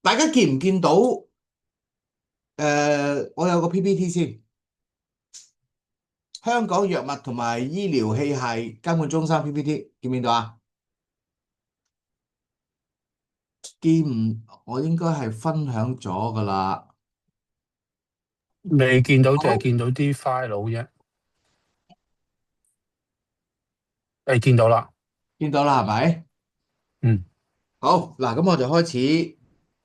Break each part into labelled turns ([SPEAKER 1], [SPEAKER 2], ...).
[SPEAKER 1] 大家見唔見到？我有個 PPT 先，香港藥物同埋醫療器械監管中心 PPT 見唔見到啊？見唔？我應該係分享咗噶啦。
[SPEAKER 2] 未見到，淨係
[SPEAKER 1] 好，
[SPEAKER 2] 見到啲 file 啫。見到啦。
[SPEAKER 1] 見到啦，係咪？
[SPEAKER 2] 嗯。
[SPEAKER 1] 好，嗱，咁我就開始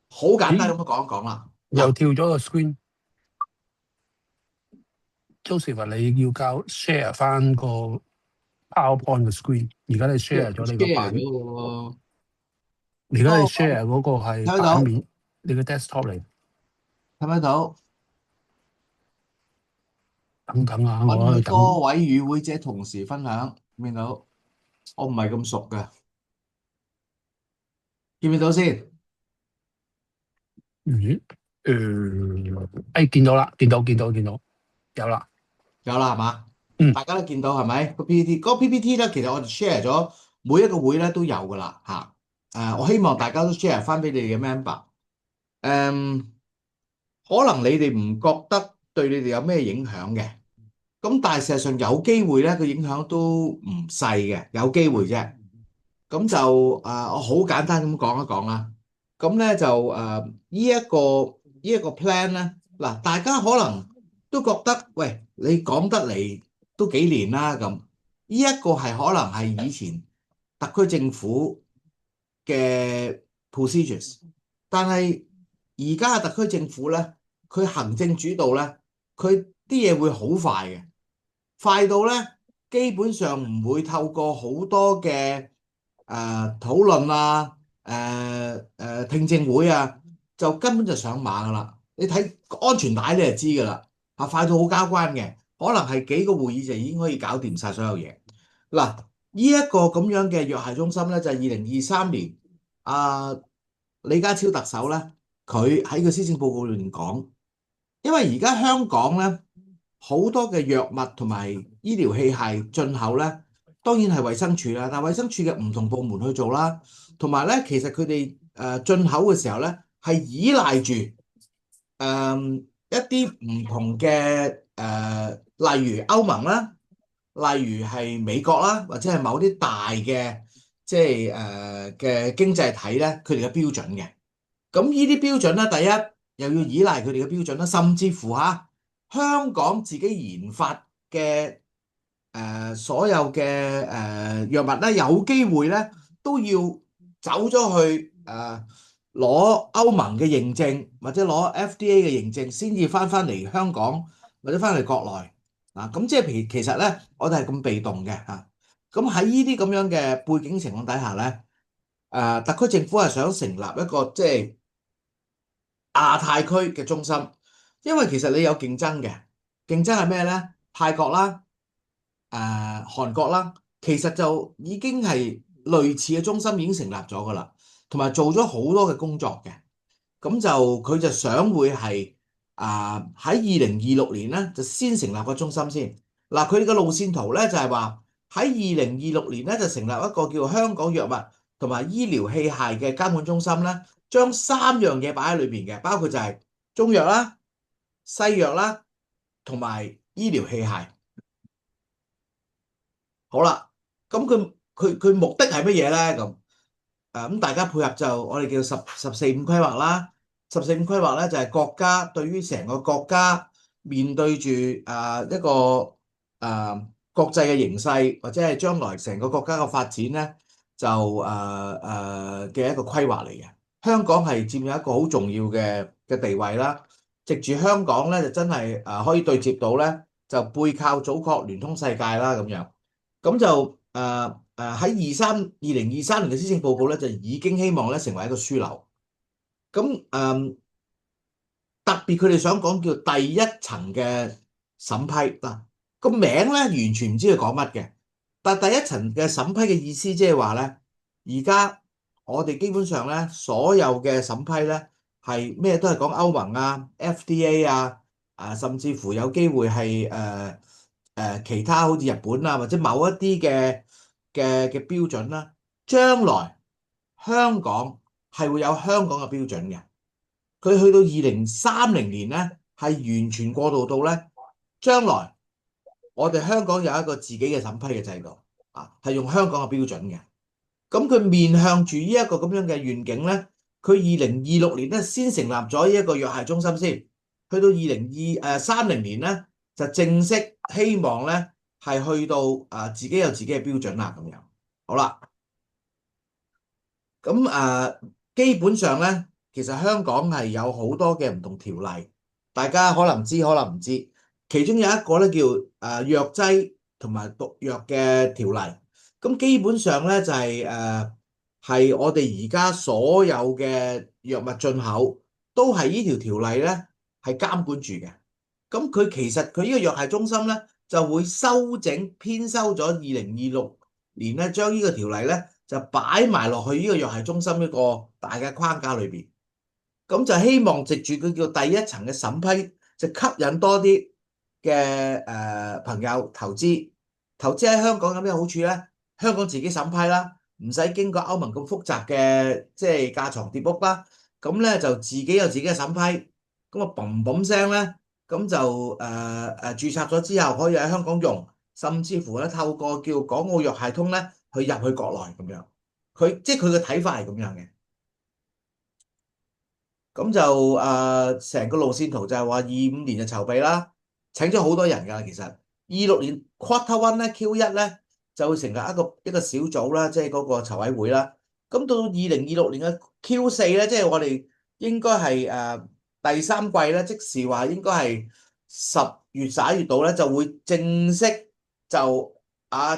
[SPEAKER 1] 好簡單咁
[SPEAKER 2] 咦？
[SPEAKER 1] 樣講一講啦。嗱，
[SPEAKER 2] 又跳咗個 screen。Joseph 話你要教 share 翻個 PowerPoint 嘅 screen，而家你 share 咗你個
[SPEAKER 1] share
[SPEAKER 2] 版，
[SPEAKER 1] 咗個，
[SPEAKER 2] 而家你
[SPEAKER 1] 哦，share
[SPEAKER 2] 嗰個係
[SPEAKER 1] 睇得到，
[SPEAKER 2] 版面，你個 desktop 嚟。
[SPEAKER 1] 睇唔睇到？
[SPEAKER 2] 等等啊，我喺度
[SPEAKER 1] 允許多
[SPEAKER 2] 等。
[SPEAKER 1] 位與會者同時分享，見唔見到？我唔係咁熟嘅，見唔見到先？
[SPEAKER 2] 咦？見到啦，見到，有啦。
[SPEAKER 1] 有啦，係嘛？
[SPEAKER 2] 嗯。
[SPEAKER 1] 大家都見到係咪個 PPT？嗰個 PPT 咧，其實我哋 share 咗每一個會咧都有噶啦嚇。我希望大家都 share 翻俾你哋嘅 member。誒、可能你哋唔覺得對你哋有咩影響嘅，咁但係事實上有機會咧，個影響都唔細嘅，有機會啫。咁就我好簡單咁講一講啦。咁咧就呢一個 plan 咧，嗱，大家可能都覺得，喂，你講得嚟都幾年啦咁。呢一個係可能係以前特區政府嘅 procedures，但係而家嘅特區政府咧，佢行政主導咧，佢啲嘢會好快嘅。快到咧，基本上唔會透過好多嘅討論啊、聽證會啊，就根本就上馬噶啦。你睇安全帶你就知噶啦，快到好交關嘅，可能係幾個會議就已經可以搞掂晒所有嘢。嗱，呢一個咁樣嘅藥械中心咧，就係2023年啊、李家超特首咧，佢喺個施政報告裏面講。因為而家香港咧好多嘅藥物同埋醫療器械進口咧，當然係衛生署啦，但係衛生署嘅唔同部門去做啦，同埋咧其實佢哋進口嘅時候咧係依賴住一啲唔同嘅例如歐盟啦，例如係美國啦，或者係某啲大嘅即係嘅經濟體咧，佢哋嘅標準嘅。咁呢啲標準咧，第一又要依賴佢哋嘅標準啦，甚至乎香港自己研發嘅所有嘅藥物咧，有機會咧都要走咗去攞歐盟嘅認證，或者攞 FDA 嘅認證，先至翻嚟香港或者翻嚟國內啊。咁即係其實咧，我哋係咁被動嘅嚇。咁喺呢啲咁樣嘅背景情況底下咧，特區政府係想成立一個即係亞太區嘅中心，因為其實你有競爭嘅，競爭係咩咧？泰國啦、韓國啦，其實就已經係類似嘅中心已經成立咗噶啦，同埋做咗好多嘅工作嘅。咁就佢就想會係喺2026年咧就先成立個中心先。嗱，佢哋嘅路線圖咧就係話喺2026年咧就成立一個叫香港藥物同埋醫療器械嘅監管中心咧，將三樣嘢擺喺裏邊嘅，包括就係中藥啦、西藥啦同埋醫療器械。好啦，咁佢目的係乜嘢咧？咁大家配合就我哋叫十四五規劃啦。十四五規劃咧就係國家對於成個國家面對住一個國際嘅形勢，或者係將來成個國家嘅發展咧，就嘅一個規劃嚟嘅。香港係佔有一個好重要嘅地位啦。藉住香港咧，就真係可以對接到咧，就背靠祖國，聯通世界啦咁樣。咁就喺2023年嘅施政報告咧，就已經希望咧成為一個樞紐。咁特別佢哋想講叫第一層嘅審批嗱，個名咧完全唔知佢講乜嘅，但係第一層嘅審批嘅意思即係話咧，而家我哋基本上咧所有嘅審批咧係咩都係講歐盟啊、FDA 啊，甚至乎有機會係其他好似日本啊或者某一啲嘅標準啦，將來香港係會有香港嘅標準嘅。佢去到2030年咧，係完全過渡到咧將來我哋香港有一個自己嘅審批嘅制度啊，係用香港嘅標準嘅。咁佢面向住呢一個咁樣嘅願景咧，佢2026年咧先成立咗呢一個藥械中心先，去到2030年咧就正式希望咧係去到自己有自己嘅標準啦咁樣。好啦，咁基本上咧，其實香港係有好多嘅唔同條例，大家可能知可能唔知，其中有一個咧叫藥劑同埋毒藥嘅條例。咁基本上咧就係我哋而家所有嘅藥物進口都係呢條條例咧係監管住嘅。咁其實佢呢個藥械中心咧就會修整編修咗2026年咧，將呢個條例咧就擺埋落去呢個藥械中心呢個大嘅框架裏邊。咁就希望藉住佢叫第一層嘅審批，就吸引多啲嘅朋友投資。投資喺香港有咩好處咧？香港自己審批啦，唔使經過歐盟咁複雜嘅即係架床疊屋啦。咁咧就自己有自己嘅審批，咁啊嘣嘣聲咧，咁就註冊咗之後可以喺香港用，甚至乎咧透過叫港澳藥械通咧去入去國內咁樣。即係佢嘅睇法係咁樣嘅。咁就成個路線圖就係話25年就籌備啦，請咗好多人㗎。其實26年 Quarter One 咧 Q1咧就會成立一個小組啦，即係嗰個籌委會啦。咁到2026年嘅 Q4咧，即係我哋應該係第三季咧，即時話應該係10月11月度咧就會正式就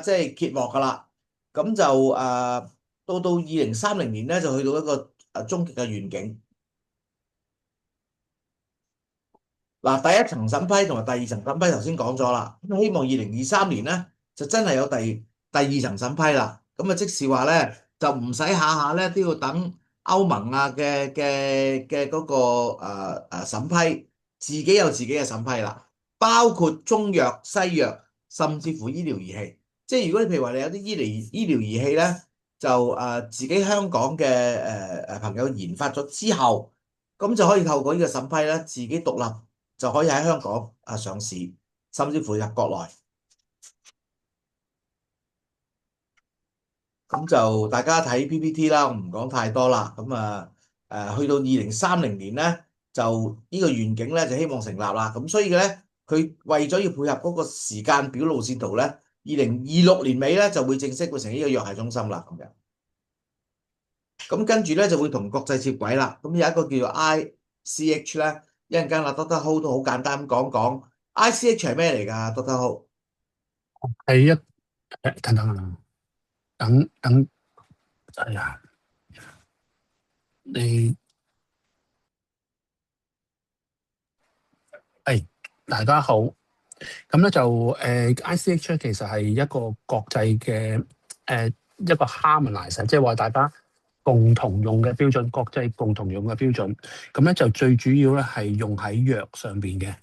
[SPEAKER 1] 即係揭幕㗎啦。咁就到2030年咧就去到一個終極嘅願景。嗱，第一層審批同埋第二層審批頭先講咗啦，咁希望2023年咧就真係有第二層審批啦。咁啊，即是話咧就唔使下下咧都要等歐盟嘅嗰個審批，自己有自己嘅審批啦。包括中藥、西藥，甚至乎醫療儀器。即係如果你譬如話你有啲醫療儀器咧，就自己香港嘅朋友研發咗之後，咁就可以透過呢個審批咧，自己獨立。就可以喺香港上市，甚至乎入國內。咁就大家睇 PPT 啦，我唔講太多啦。咁去到2030年咧，就呢個願景咧就希望成立啦。咁所以咧，佢為咗要配合嗰個時間表路線圖咧，2026年尾咧就會正式會成呢個藥械中心啦。咁樣，咁跟住咧就會同國際接軌啦。咁有一個叫做 ICH 咧。一陣間Doctor Ho 都好簡單咁講講 ICH 係咩嚟㗎？Doctor Ho
[SPEAKER 2] 係一等等啊，等等，哎呀，你大家好，咁咧就ICH 咧其實係一個國際嘅一個 harmonizer，即係話大家共同用嘅標準，國際共同用嘅標準。咁咧就最主要咧係用喺藥上邊嘅。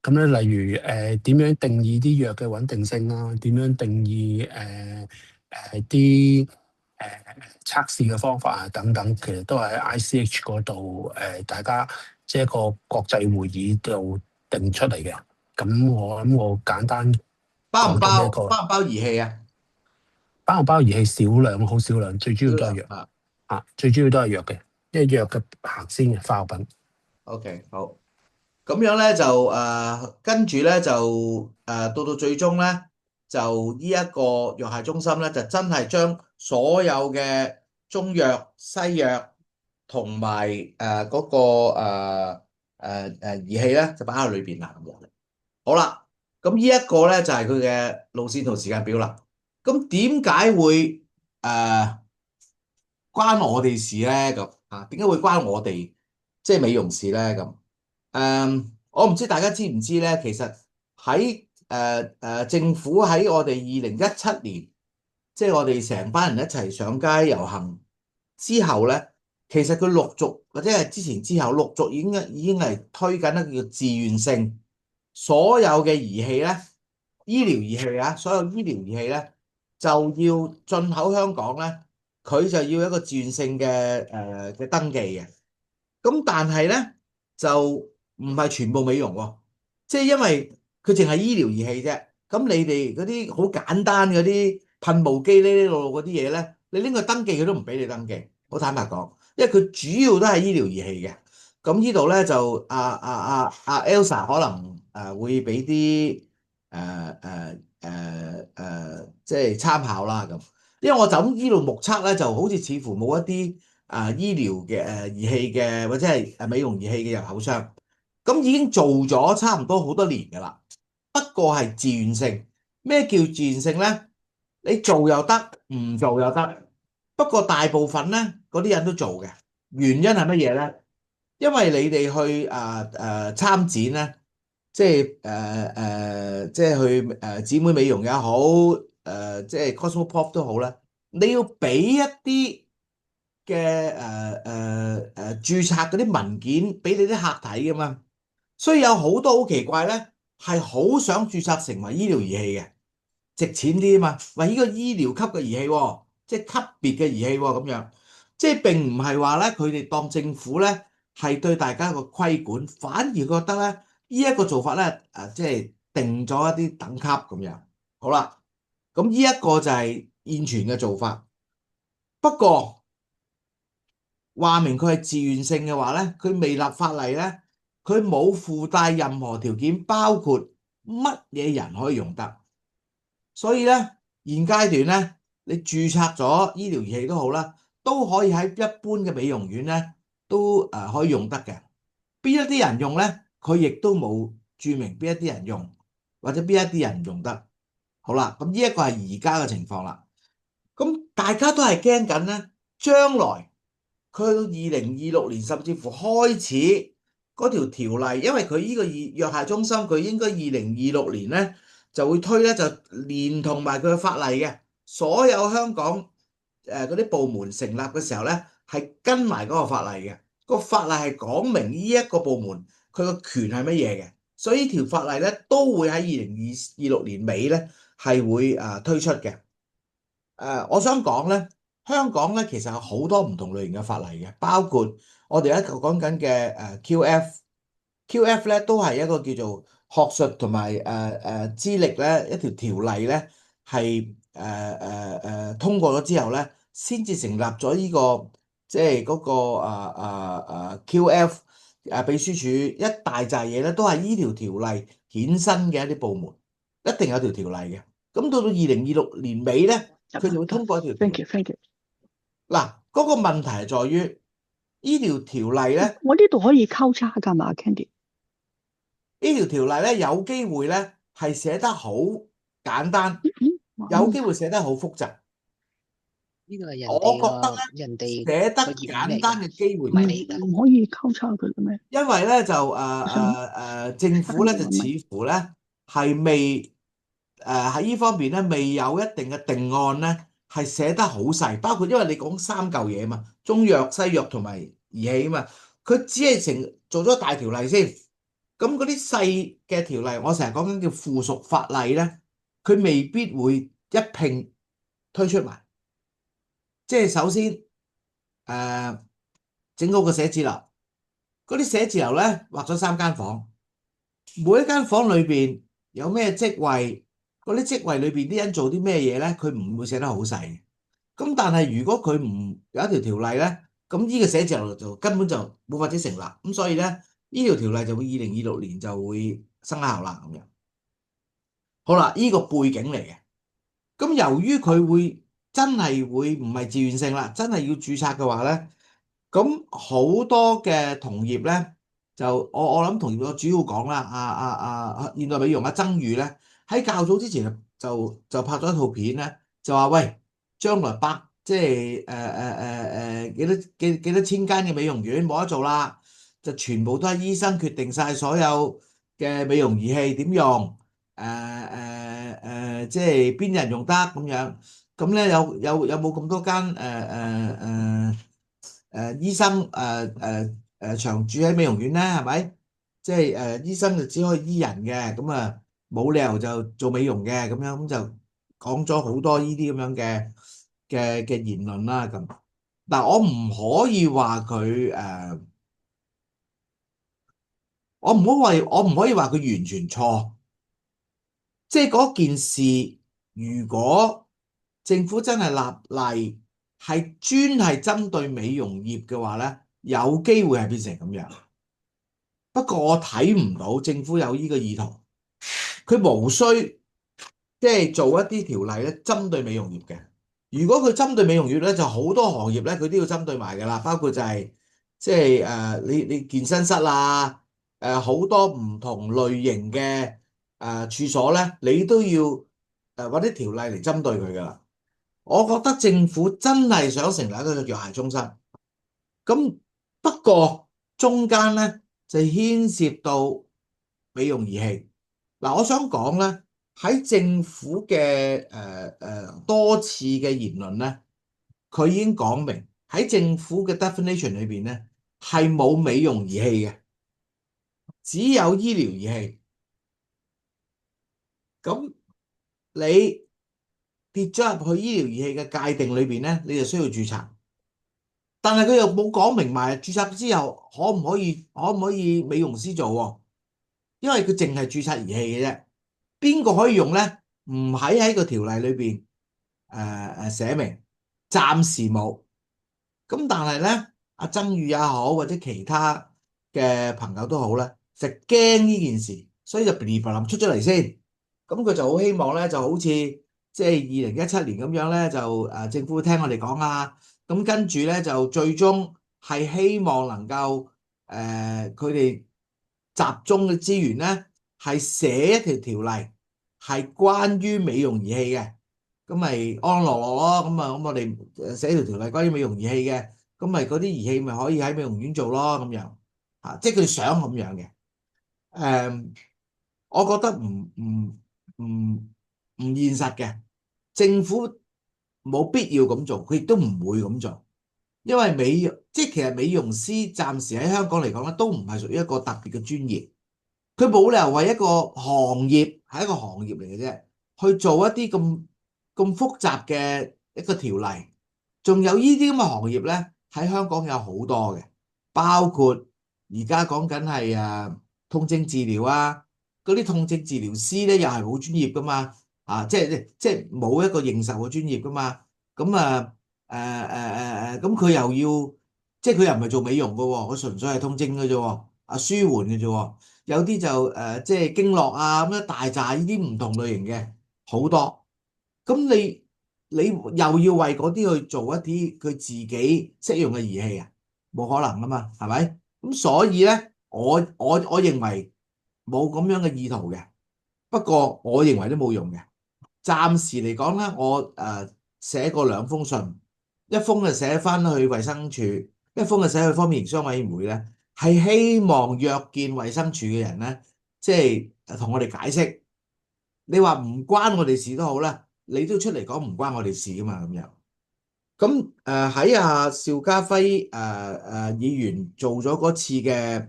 [SPEAKER 2] 咁咧例如點樣定義啲藥嘅穩定性啊？點樣定義啲測試嘅方法啊等等，其實都係喺 ICH 嗰度大家即係一個國際會議度定出嚟嘅。咁我諗我簡單
[SPEAKER 1] 包唔
[SPEAKER 2] 講咗呢一個，
[SPEAKER 1] 包儀器啊？
[SPEAKER 2] 包儀器少量，好少量，最主要都係藥最主要都係藥嘅，因為藥嘅行先嘅化學品。
[SPEAKER 1] OK，好。咁樣咧就跟住咧就到最終咧就呢一個藥械中心咧就真係將所有嘅中藥、西藥同埋嗰個儀器咧就擺喺裏邊啦咁樣。好啦，咁呢一個咧就係佢嘅路線圖時間表啦。咁點解會關我哋事咧？咁點解會關我哋即係美容事咧？咁我唔知大家知唔知咧？其實喺政府喺我哋2017年，即係我哋成班人一齊上街遊行之後咧，其實佢陸續或者係之前之後陸續已經係推緊一個叫自願性，所有嘅儀器咧，醫療儀器啊，所有醫療儀器咧就要進口香港咧，佢就要一個自願性嘅登記嘅。咁但係咧就唔係全部美容喎，即係因為佢淨係醫療儀器啫。咁你哋嗰啲好簡單嗰啲噴霧機呢啲路路嗰啲嘢咧，你拎佢登記佢都唔俾你登記。好坦白講，因為佢主要都係醫療儀器嘅。咁呢度咧就Elsa 可能會俾啲即係參考啦咁。因為我就咁依度目測咧，就好似似乎冇一啲醫療嘅儀器嘅或者係美容儀器嘅入口商，咁已經做咗差唔多好多年㗎啦。不過係自願性。咩叫自願性咧？你做又得，唔做又得。不過大部分咧嗰啲人都做嘅，原因係乜嘢咧？因為你哋去參展咧，即係去姊妹美容也好，即係 Cosmoprof 都好啦，你要俾一啲嘅註冊嗰啲文件俾你啲客睇噶嘛，所以有好多好奇怪咧，係好想註冊成為醫療儀器嘅。值錢啲啊嘛，喂，呢個醫療級嘅儀器喎，即係級別嘅儀器喎，咁樣，即係並唔係話咧，佢哋當政府咧係對大家個規管，反而覺得咧呢一個做法咧，即係定咗一啲等級咁樣。好啦，咁呢一個就係現存嘅做法。不過話明佢係自願性嘅話咧，佢未立法例咧，佢冇附帶任何條件，包括乜嘢人可以用得。所以咧，現階段咧，你註冊咗醫療儀器都好啦，都可以喺一般嘅美容院咧，都可以用得嘅。邊一啲人用咧，佢亦都冇註明邊一啲人用，或者邊一啲人唔用得。好啦，咁呢一個係而家嘅情況啦。咁大家都係驚緊咧，將來佢去到2026年，甚至乎開始嗰條條例，因為佢呢個藥械中心，佢應該2026年咧就會推咧，就連同埋佢嘅法例嘅，所有香港嗰啲部門成立嘅時候咧，係跟埋嗰個法例嘅。個法例係講明呢一個部門佢個權係乜嘢嘅，所以呢條法例咧都會喺2026年尾咧係會推出嘅。我想講咧，香港咧其實有好多唔同類型嘅法例嘅，包括我哋一個講緊嘅QF 咧都係一個叫做學術同埋資歷咧一條條例咧係通過咗之後咧，先至成立咗呢個即係嗰個QF 秘書處一大扎嘢咧，都係呢條條例衍生嘅一啲部門，一定有條條例嘅。咁到2026年尾咧。佢就會通過一條條例。
[SPEAKER 3] Thank you, thank you。
[SPEAKER 1] 嗱，嗰個問題係在於醫療條例咧，
[SPEAKER 3] 我呢度可以交叉㗎嘛，Candy？
[SPEAKER 1] 呢條條例咧有機會咧係寫得好簡單，有機會寫得好複雜。
[SPEAKER 4] 呢個係人
[SPEAKER 1] 我
[SPEAKER 4] 哋
[SPEAKER 1] 覺得
[SPEAKER 4] 個人哋
[SPEAKER 1] 寫得
[SPEAKER 4] 個業務
[SPEAKER 1] 簡
[SPEAKER 4] 嚟㗎，
[SPEAKER 1] 單嘅機會
[SPEAKER 4] 唔係你㗎。
[SPEAKER 3] 唔可以交叉佢嘅咩？
[SPEAKER 1] 因為咧就
[SPEAKER 3] 想
[SPEAKER 1] 政府咧就似
[SPEAKER 3] 刪咗咪
[SPEAKER 1] 乎咧係未喺呢方面咧未有一定嘅定案咧，係寫得好細，包括因為你講三嚿嘢嘛，中藥、西藥同埋儀器啊嘛，佢只係做咗大條例先，咁嗰啲細嘅條例，我成日講緊叫附屬法例咧，佢未必會一併推出埋，即係首先整好個寫字樓，嗰啲寫字樓咧劃咗3間房。每一間房裏邊有咩職位，嗰啲職位裏邊啲人做啲咩嘢咧，佢唔會寫得好細嘅。咁但係如果佢唔有一條條例咧，咁呢個寫字樓就根本就冇法子成立。咁所以咧，呢條條例就會2026年就會生效啦咁樣。好啦，呢個背景嚟嘅。咁由於佢會真係會唔係自願性啦，真係要註冊嘅話咧，咁好多嘅同業咧。就我諗同業我主要講啦，現代美容曾宇咧喺較早之前就拍咗一套片咧，就話喂，將來即係幾多千間嘅美容院冇得做啦，就全部都係醫生決定晒所有嘅美容儀器點用，即係邊人用得咁樣，咁咧有冇咁多間醫生長住喺美容院咧，係咪？即係醫生就只可以醫人嘅，咁冇理由就做美容嘅咁樣，咁就講咗好多呢啲咁樣嘅言論啦咁。嗱，我唔可以話佢我唔可以話佢完全錯。即係嗰件事，如果政府真係立例係專係針對美容業嘅話咧，有機會係變成咁樣。不過我睇唔到政府有呢個意圖，佢無需即係做一啲條例咧針對美容業嘅。如果佢針對美容業咧，就好多行業咧佢都要針對埋㗎啦，包括就係即係你健身室啊，好多唔同類型嘅處所咧，你都要揾啲條例嚟針對佢㗎啦。我覺得政府真係想成立一個藥械中心，咁不過中間咧就牽涉到美容儀器。嗱，我想講咧喺政府嘅多次嘅言論咧，佢已經講明喺政府嘅 definition 裏邊咧係冇美容儀器嘅，只有醫療儀器。咁你跌咗入去醫療儀器嘅界定裏邊咧，你就需要註冊。但係佢又冇講明埋註冊之後可唔可以美容師做喎？因為佢淨係註冊儀器嘅啫，邊個可以用咧？唔喺個條例裏邊寫明，暫時冇。咁但係咧，阿曾宇也好，或者其他嘅朋友都好咧，就驚呢件事，所以就噼哩啪啦出咗嚟先。咁佢就好希望咧，就好似即係2017年咁樣咧，就政府會聽我哋講啊。咁跟住咧就最終係希望能夠佢哋集中嘅資源咧，係寫一條例係關於美容儀器嘅。咁咪安安樂樂咯，咁我哋寫條例關於美容儀器嘅，咁咪嗰啲儀器咪可以喺美容院做咯，咁樣即係佢哋想咁樣嘅。我覺得唔現實嘅，政府冇必要咁做，佢亦都唔會咁做，因為即係其實美容師暫時喺香港嚟講咧，都唔係屬於一個特別嘅專業，佢冇理由為一個行業係一個行業嚟嘅啫，去做一啲咁複雜嘅一個條例。仲有呢啲咁嘅行業咧，喺香港有好多嘅，包括而家講緊係痛症治療啊，嗰啲痛症治療師咧又係好專業噶嘛，即係冇一個認受嘅專業噶嘛。咁咁佢又要即係佢又唔係做美容嘅喎，佢純粹係痛症嘅啫喎，舒緩嘅啫喎。有啲就即係經絡啊咁樣大扎呢啲唔同類型嘅好多。咁你又要為嗰啲去做一啲佢自己適用嘅儀器啊？冇可能啊嘛，係咪？咁所以咧，我認為冇咁樣嘅意圖嘅。不過我認為都冇用嘅。暫時嚟講咧，我寫過2封信，一封就寫翻去衛生署，一封就寫去方面營商委員會咧，係希望約見衛生署嘅人咧，即係同我哋解釋。你話唔關我哋事都好啦，你都出嚟講唔關我哋事噶嘛，咁樣。咁喺邵家輝議員做咗嗰次嘅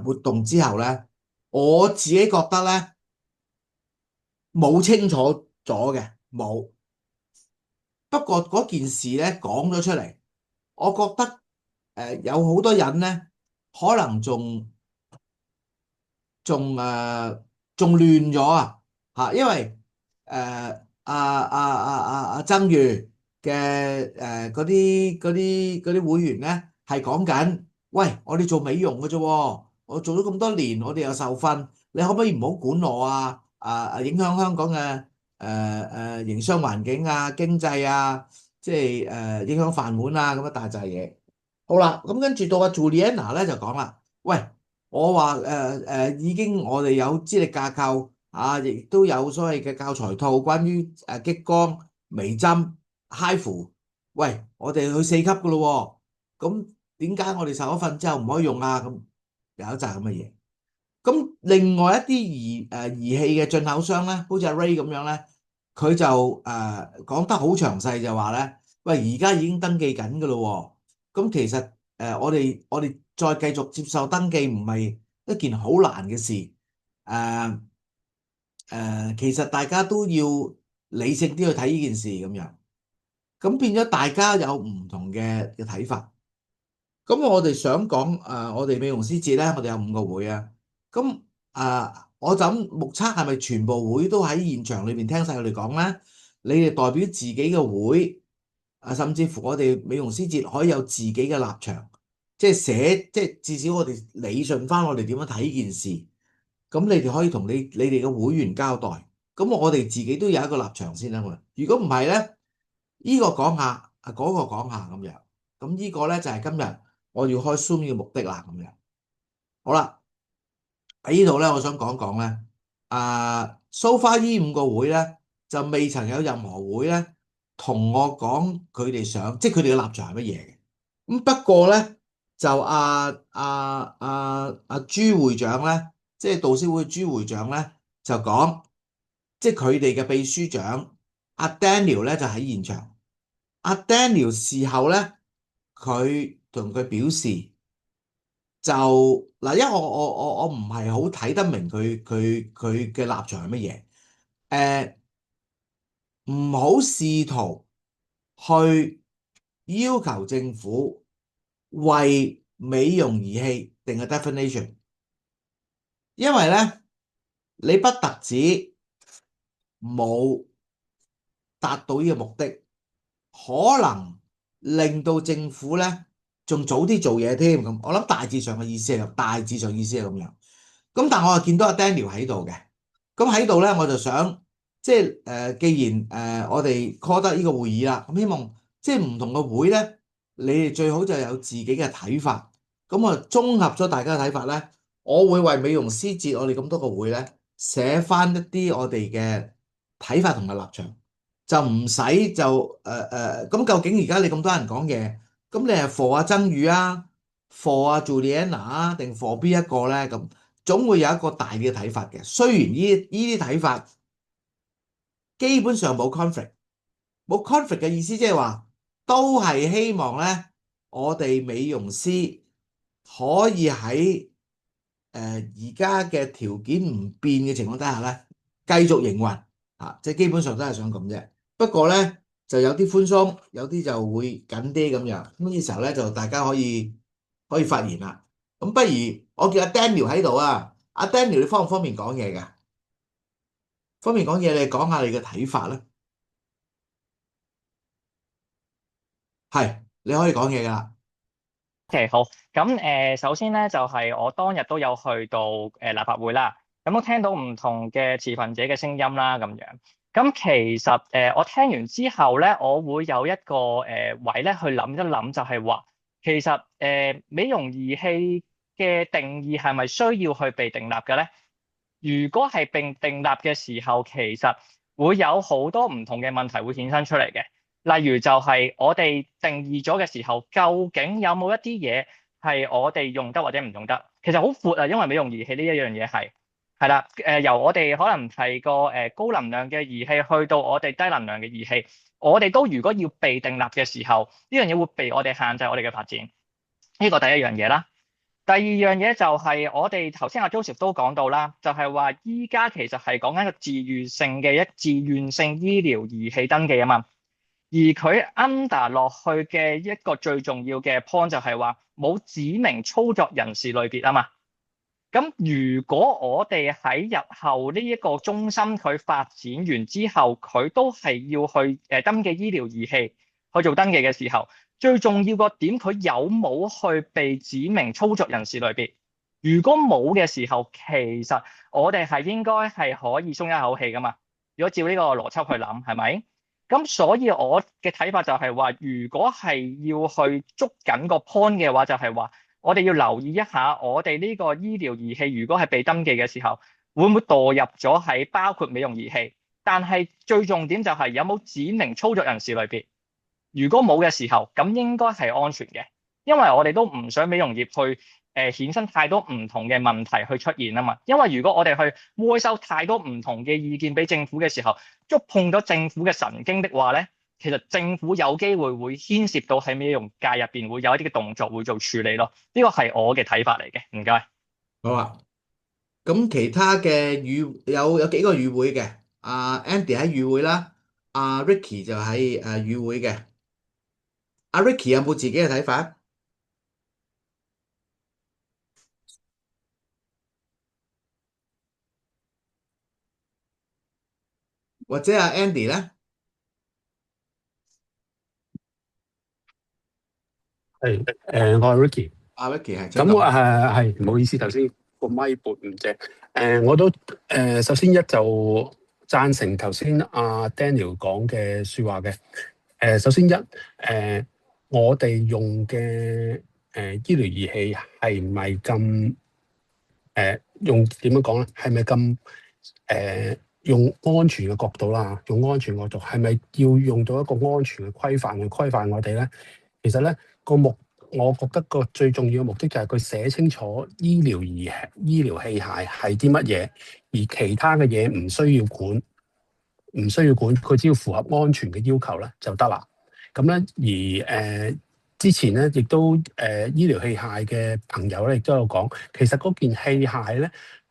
[SPEAKER 1] 活動之後咧，我自己覺得咧冇清楚咗嘅，冇。不過嗰件事咧講咗出嚟，我覺得有好多人咧可能仲亂咗因為曾宇嘅嗰啲會員咧係講緊，喂，我哋做美容嘅啫喎，我做咗咁多年，我哋有受訓，你可唔可以唔好管我啊？影響香港嘅營商環境啊、經濟啊，即係影響飯碗啊咁一大扎嘢。好啦，咁跟住到阿 Juliana 咧就講啦，喂。我話已經我哋有資歷架構亦都有所謂嘅教材套，關於激光、微針、HIFU。喂，我哋去4級噶咯喎，咁點解我哋受咗訓之後唔可以用啊？咁有一紮咁嘅嘢。咁另外一啲儀器嘅進口商咧，好似阿 Ray 咁樣咧，佢就講得好詳細，就話咧，喂，而家已經登記緊噶咯喎。咁其實我哋再繼續接受登記唔係一件好難嘅事。其實大家都要理性啲去睇呢件事咁樣。咁變咗大家有唔同嘅睇法。咁我哋想講我哋美容師節咧，我哋有5個會啊。咁我就咁目測係咪全部會都喺現場裏邊聽晒佢哋講咧？你哋代表自己嘅會甚至乎我哋美容師節可以有自己嘅立場，即係寫，即係至少我哋理順翻我哋點樣睇件事。咁你哋可以同你哋嘅會員交代。咁我哋自己都有一個立場先啦。如果唔係咧，呢個講下嗰個講下咁樣。咁呢個咧就係今日我要開 Zoom 嘅目的啦。咁樣好啦，喺呢度咧，我想講講咧，so far 呢5個會咧就未曾有任何會咧同我講佢哋想，即係佢哋嘅立場係乜嘢嘅。咁不過咧就朱會長咧，即係導師會朱會長咧就講，即係佢哋嘅秘書長阿 Daniel 咧就喺現場。阿 Daniel 事後咧，佢同佢表示就嗱，因為我唔係好睇得明佢嘅立場係乜嘢。唔好試圖去要求政府為美容儀器定個 definition，因為咧你不特止冇達到呢個目的，可能令到政府咧仲早啲做嘢添。咁我諗大致上嘅意思係咁，大致上意思係咁樣。咁但係我又見到阿 Daniel 喺度嘅，咁喺度咧我就想即係既然我哋 call 得呢個會議啦，咁希望即係唔同嘅會咧，你哋最好就有自己嘅睇法。咁我綜合咗大家嘅睇法咧，我會為美容師節我哋咁多個會咧寫翻一啲我哋嘅睇法同埋立場。就唔使就咁究竟而家你咁多人講嘢，咁你係 for 阿曾宇啊，for 阿 Juliana 啊，定 for 邊一個咧？咁總會有一個大嘅睇法嘅。雖然呢啲睇法基本上冇 conflict，冇 conflict 嘅意思即係話都係希望咧，我哋美容師可以喺而家嘅條件唔變嘅情況底下咧，繼續營運即係基本上都係想咁啫。不過咧就有啲寬鬆，有啲就會緊啲咁樣。咁呢時候咧就大家可以發言啦。咁不如我叫阿 Daniel 喺度啊，阿 Daniel 你方唔方便講嘢㗎？方便講嘢，你講下你嘅睇法啦。係，你可以講嘢㗎啦。
[SPEAKER 5] OK，好。咁首先咧就係我當日都有去到立法會啦，咁都聽到唔同嘅持份者嘅聲音啦，咁樣。咁其實我聽完之後咧，我會有一個位咧去諗一諗，就係話其實美容儀器嘅定義係咪需要去被訂立嘅咧？如果係被訂立嘅時候，其實會有好多唔同嘅問題會衍生出嚟嘅。例如就係我哋定義咗嘅時候，究竟有冇一啲嘢係我哋用得或者唔用得？其實好闊啊，因為美容儀器呢一樣嘢係啦，由我哋可能係個高能量嘅儀器，去到我哋低能量嘅儀器，我哋都如果要被訂立嘅時候，呢樣嘢會被我哋限制我哋嘅發展。呢個第一樣嘢啦。第二樣嘢就係我哋頭先阿 Joseph 都講到啦，就係話依家其實係講緊一個自願性醫療儀器登記啊嘛。而佢 under 落去嘅一個最重要嘅 point 就係話冇指明操作人士類別啊嘛。咁如果我哋喺日後呢一個中心佢發展完之後，佢都係要去登記醫療儀器去做登記嘅時候，最重要個點佢有冇去被指明操作人士類別？如果冇嘅時候，其實我哋係應該係可以鬆一口氣噶嘛。如果照呢個邏輯去諗，係咪？咁所以我嘅睇法就係話，如果係要去捉緊個 point 嘅話，就係話我哋要留意一下，我哋呢個醫療儀器如果係被登記嘅時候，會唔會墮入咗喺包括美容儀器？但係最重點就係有冇指明操作人士類別？如果冇嘅時候，咁應該係安全嘅，因為我哋都唔想美容業去衍生太多唔同嘅問題去出現啊嘛。因為如果我哋去回收太多唔同嘅意見俾政府嘅時候，觸碰咗政府嘅神經的話咧，其實政府有機會會牽涉到喺美容界入邊會有一啲嘅動作會做處理咯。呢個係我嘅睇法嚟嘅，唔該。
[SPEAKER 1] 好啊。咁其他嘅與有幾個與會嘅，Andy 喺與會啦，阿 Ricky 就喺與會嘅。阿 Ricky 有冇自己嘅睇法？或者阿 Andy 咧？
[SPEAKER 2] 係我係 Ricky。
[SPEAKER 1] 阿 Ricky 係請
[SPEAKER 2] 咁我
[SPEAKER 1] 講。
[SPEAKER 2] 係唔好意思，頭先個咪撥唔正。我都首先就贊成頭先阿 Daniel 講嘅説話嘅。首先我哋用嘅醫療儀器係唔係咁用點樣講咧？係咪咁用安全嘅角度啦？用安全角度係咪要用到一個安全嘅規範去規範我哋咧？其實咧我覺得個最重要嘅目的就係佢寫清楚醫療器械係啲乜嘢，而其他嘅嘢唔需要管，佢只要符合安全嘅要求咧就得啦。咁咧之前咧亦都醫療器械嘅朋友咧亦都有講，其實嗰件器械咧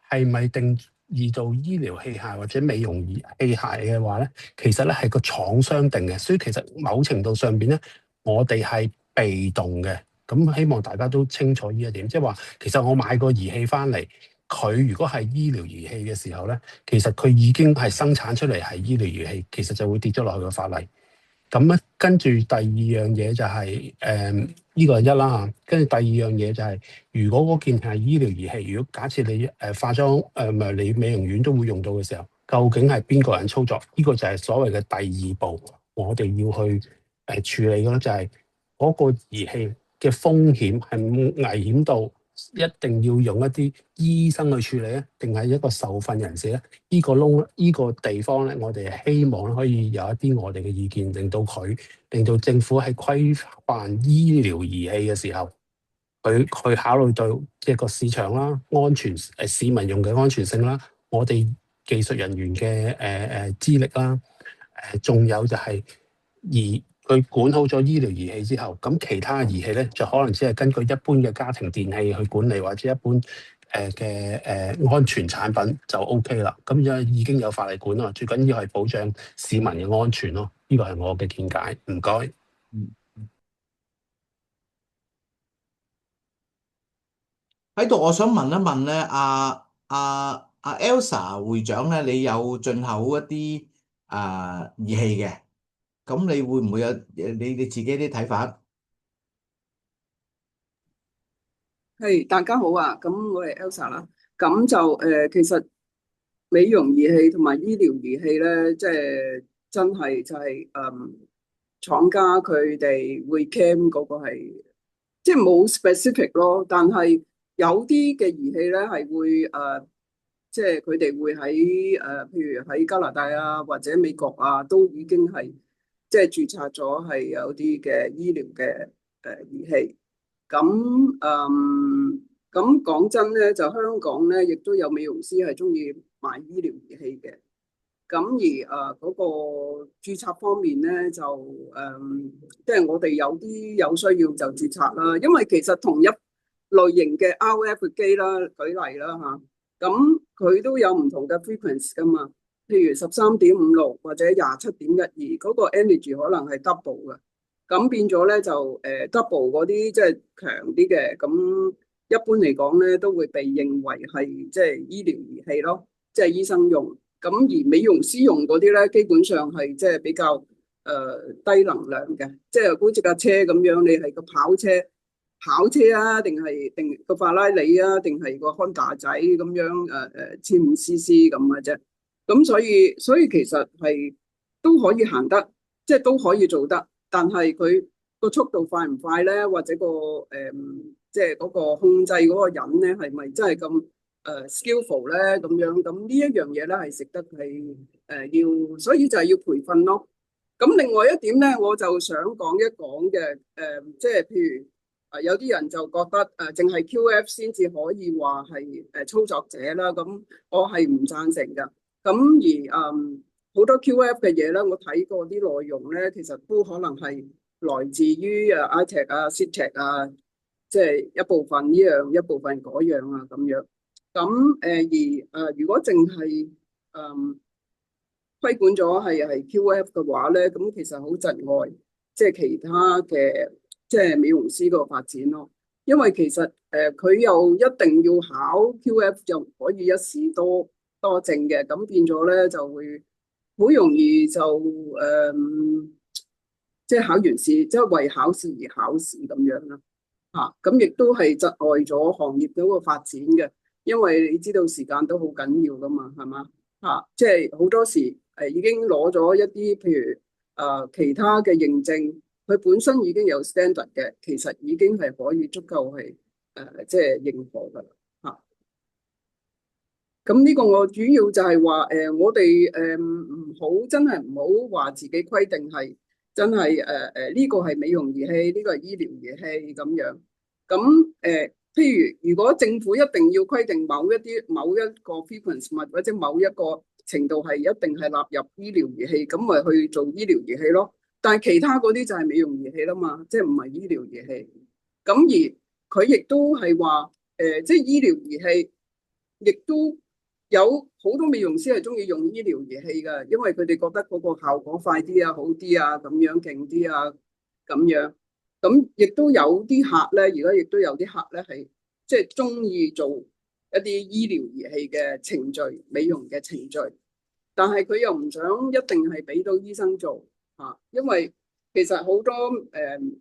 [SPEAKER 2] 係咪定義做醫療器械或者美容器械嘅話咧，其實咧係個廠商定嘅，所以其實某程度上邊咧，我哋係被動嘅。咁希望大家都清楚呢一點，即係話其實我買個儀器翻嚟，佢如果係醫療儀器嘅時候咧，其實佢已經係生產出嚟係醫療儀器，其實就會跌咗落去個法例。咁咧，跟住第二樣嘢就係呢個係一啦嚇。跟住第二樣嘢就係、如果嗰件係醫療儀器，如果假設你化妝唔係你美容院都會用到嘅時候，究竟係邊個人操作？呢、個就係所謂嘅第二步，我哋要去處理嘅咧，就係嗰個儀器嘅風險係危險到一定要用一啲醫生去處理咧，定係一個受訓人士咧？呢個窿，呢個地方咧，我哋希望可以有一啲我哋嘅意見，令到政府喺規範醫療儀器嘅時候，佢去考慮到一個市場啦、安全市民用嘅安全性啦，我哋技術人員嘅資歷啦，仲有就係佢管好咗醫療儀器之後，咁其他儀器咧就可能只係根據一般嘅家庭電器去管理，或者一般嘅安全產品就 OK 啦。咁因為已經有法例管啦，最緊要係保障市民嘅安全咯。呢個係我嘅見解。唔該。
[SPEAKER 1] 喺度，我想問一問咧，阿 Elsa 會長咧，你有進口一啲儀器嘅，咁你會唔會有你自己啲睇法？
[SPEAKER 6] 係，大家好啊，咁我係 Elsa 啦。咁就其實美容儀器同埋醫療儀器咧，即係真係就係廠家佢哋會 claim 嗰個係即係冇 specific 咯，但係有啲嘅儀器咧係會即係佢哋會喺譬如喺加拿大啊或者美國啊，都已經係即係註冊咗係有啲嘅醫療嘅儀器。咁咁講真咧，就香港咧，亦都有美容師係中意買醫療儀器嘅。咁而嗰個註冊方面咧，就即係我哋有啲有需要就註冊啦。因為其實同一類型嘅 RF 機啦，舉例啦嚇，咁佢都有唔同嘅 frequency 噶嘛。譬如13.56或者27.12，嗰個 energy 可能係 double 嘅。咁變咗咧就double 嗰啲即係強啲嘅，咁一般嚟講咧都會被認為係即係醫療儀器咯，即係醫生用。咁而美容師用嗰啲咧，基本上係即係比較低能量嘅，即係好似架車咁樣，你係個跑車啊，定個法拉利啊，定係個 Honda 仔咁樣1500cc 咁嘅啫。咁所以其實係都可以行得，即係都可以做得。但係佢個速度快唔快咧？或者即係嗰個控制嗰個人咧，係咪真係咁skillful 咧？咁呢一樣嘢咧係值得係要，所以就係要培訓咯。咁另外一點咧，我就想講一講嘅即係譬如有啲人就覺得淨係 QF 先至可以話係操作者啦。咁我係唔贊成㗎。咁而好多 QF 嘅嘢咧，我睇過啲內容咧，其實都可能係來自於iTech 啊、CTech 啊，即係一部分呢樣，一部分嗰樣啊咁樣。咁如果淨係規管咗係 QF 嘅話咧，咁其實好窒礙即係其他嘅即係美容師個發展咯。因為其實佢又一定要考 QF，就唔可以一試多證嘅，咁變咗咧就會好容易就即係考完試，即係為考試而考試咁樣啦。咁亦都係窒礙咗行業嗰個發展嘅，因為你知道時間都好緊要噶嘛，係嘛？即係好多時已經攞咗一啲譬如其他嘅認證，佢本身已經有 standard 嘅，其實已經係可以足夠係即係認可噶啦。咁呢個我主要就係話我哋唔好真係唔好話自己規定係真係呢個係美容儀器，呢個係醫療儀器咁樣。咁譬如如果政府一定要規定某一個 frequency 或者某一個程度係一定係納入醫療儀器，咁咪去做醫療儀器咯。但係其他嗰啲就係美容儀器啦嘛，即係唔係醫療儀器。咁而佢亦都係話即係醫療儀器，亦都有好多美容師係中意用醫療儀器㗎，因為佢哋覺得嗰個效果快啲啊、好啲啊、咁樣勁啲啊、咁樣。咁亦都有啲客咧，而家亦都有啲客咧係即係中意做一啲醫療儀器嘅程序、美容嘅程序，但係佢又唔想一定係俾到醫生做因為其實好多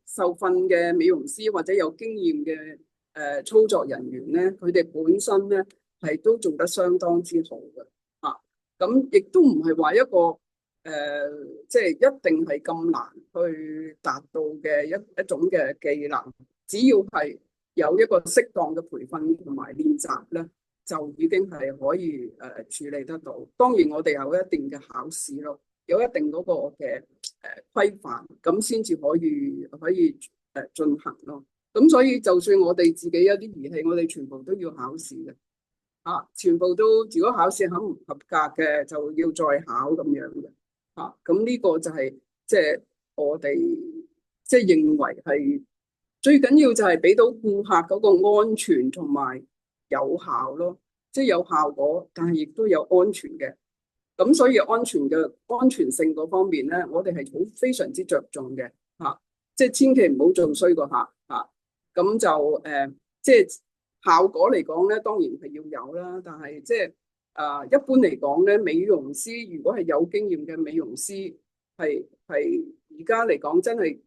[SPEAKER 6] 受訓嘅美容師或者有經驗嘅操作人員咧，佢哋本身咧係都做得相當之好嘅咁亦都唔係話一個即係一定係咁難去達到嘅一種嘅技能，只要係有一個適當嘅培訓同埋練習咧，就已經係可以處理得到。當然我哋有一定嘅考試咯，有一定嗰個嘅規範，咁先至可以進行咯。咁所以就算我哋自己一啲儀器，我哋全部都要考試嘅。全部都如果考試考唔合格嘅，就要再考咁樣嘅。咁呢個就係即係我哋即係認為係最緊要就係俾到顧客嗰個安全同埋有效咯，即係有效果，但係亦都有安全嘅。咁所以安全性嗰方面咧，我哋係好非常之着重嘅。即係千祈唔好做衰個客。咁就即係效果嚟講咧，當然係要有啦，但係即係一般嚟講咧，美容師如果係有經驗嘅美容師，係而家嚟講真係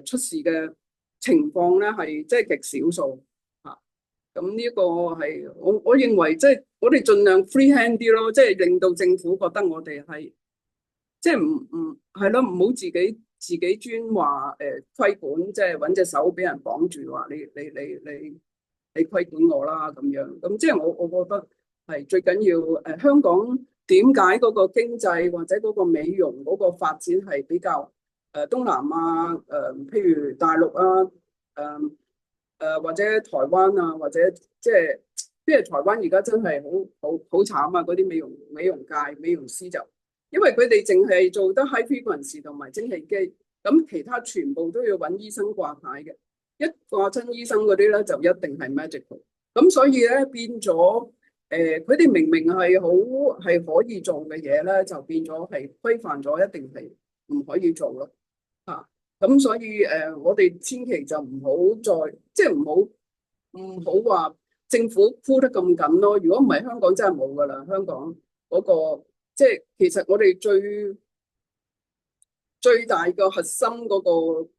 [SPEAKER 6] 出事嘅情況咧，係即係極少數。咁呢個係我認為即係我哋盡量 free hand 啲咯，即係令到政府覺得我哋係即係唔係咯，唔好自己專話規管，即係揾隻手俾人綁住話你規管我啦咁樣。咁即係我覺得係最緊要香港點解嗰個經濟或者嗰個美容嗰個發展係比較東南亞譬如大陸或者台灣啊，或者即係台灣而家真係好慘啊！嗰啲美容界美容師就因為佢哋淨係做得 high frequency 同埋蒸汽機，咁其他全部都要揾醫生掛牌嘅。一掛親醫生嗰啲咧就一定係 medical， 咁所以咧變咗佢哋明明係可以做嘅嘢咧，就變咗係規範咗，一定係唔可以做咯。咁所以我哋千祈就唔好再即係唔好話政府箍得咁緊咯。如果唔係，香港真係冇噶啦。香港嗰個即係其實我哋最大個核心嗰個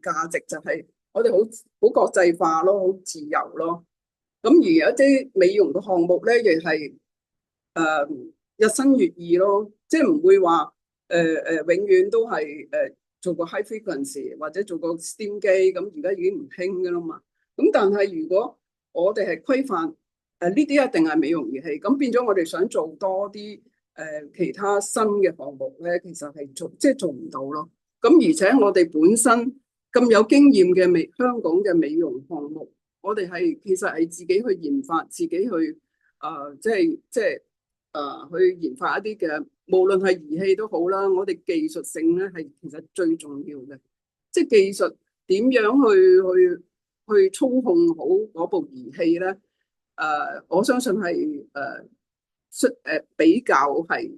[SPEAKER 6] 價值就係我哋好國際化咯，好自由咯。咁而有啲美容嘅項目咧，亦係日新月異咯，即係唔會話永遠都係做個 high frequency 或者做個 steam 機，咁而家已經唔興噶啦嘛。咁但係如果我哋係規範呢啲一定係美容儀器，咁變咗我哋想做多啲其他新嘅項目咧，其實係做唔到咯。咁而且我哋本身咁有經驗嘅香港嘅美容項目，我哋其實係自己去研發，自己去去研發一啲嘅，無論係儀器都好啦。我哋技術性咧係其實最重要嘅，即係技術點樣去操控好嗰部儀器咧？我相信係比較係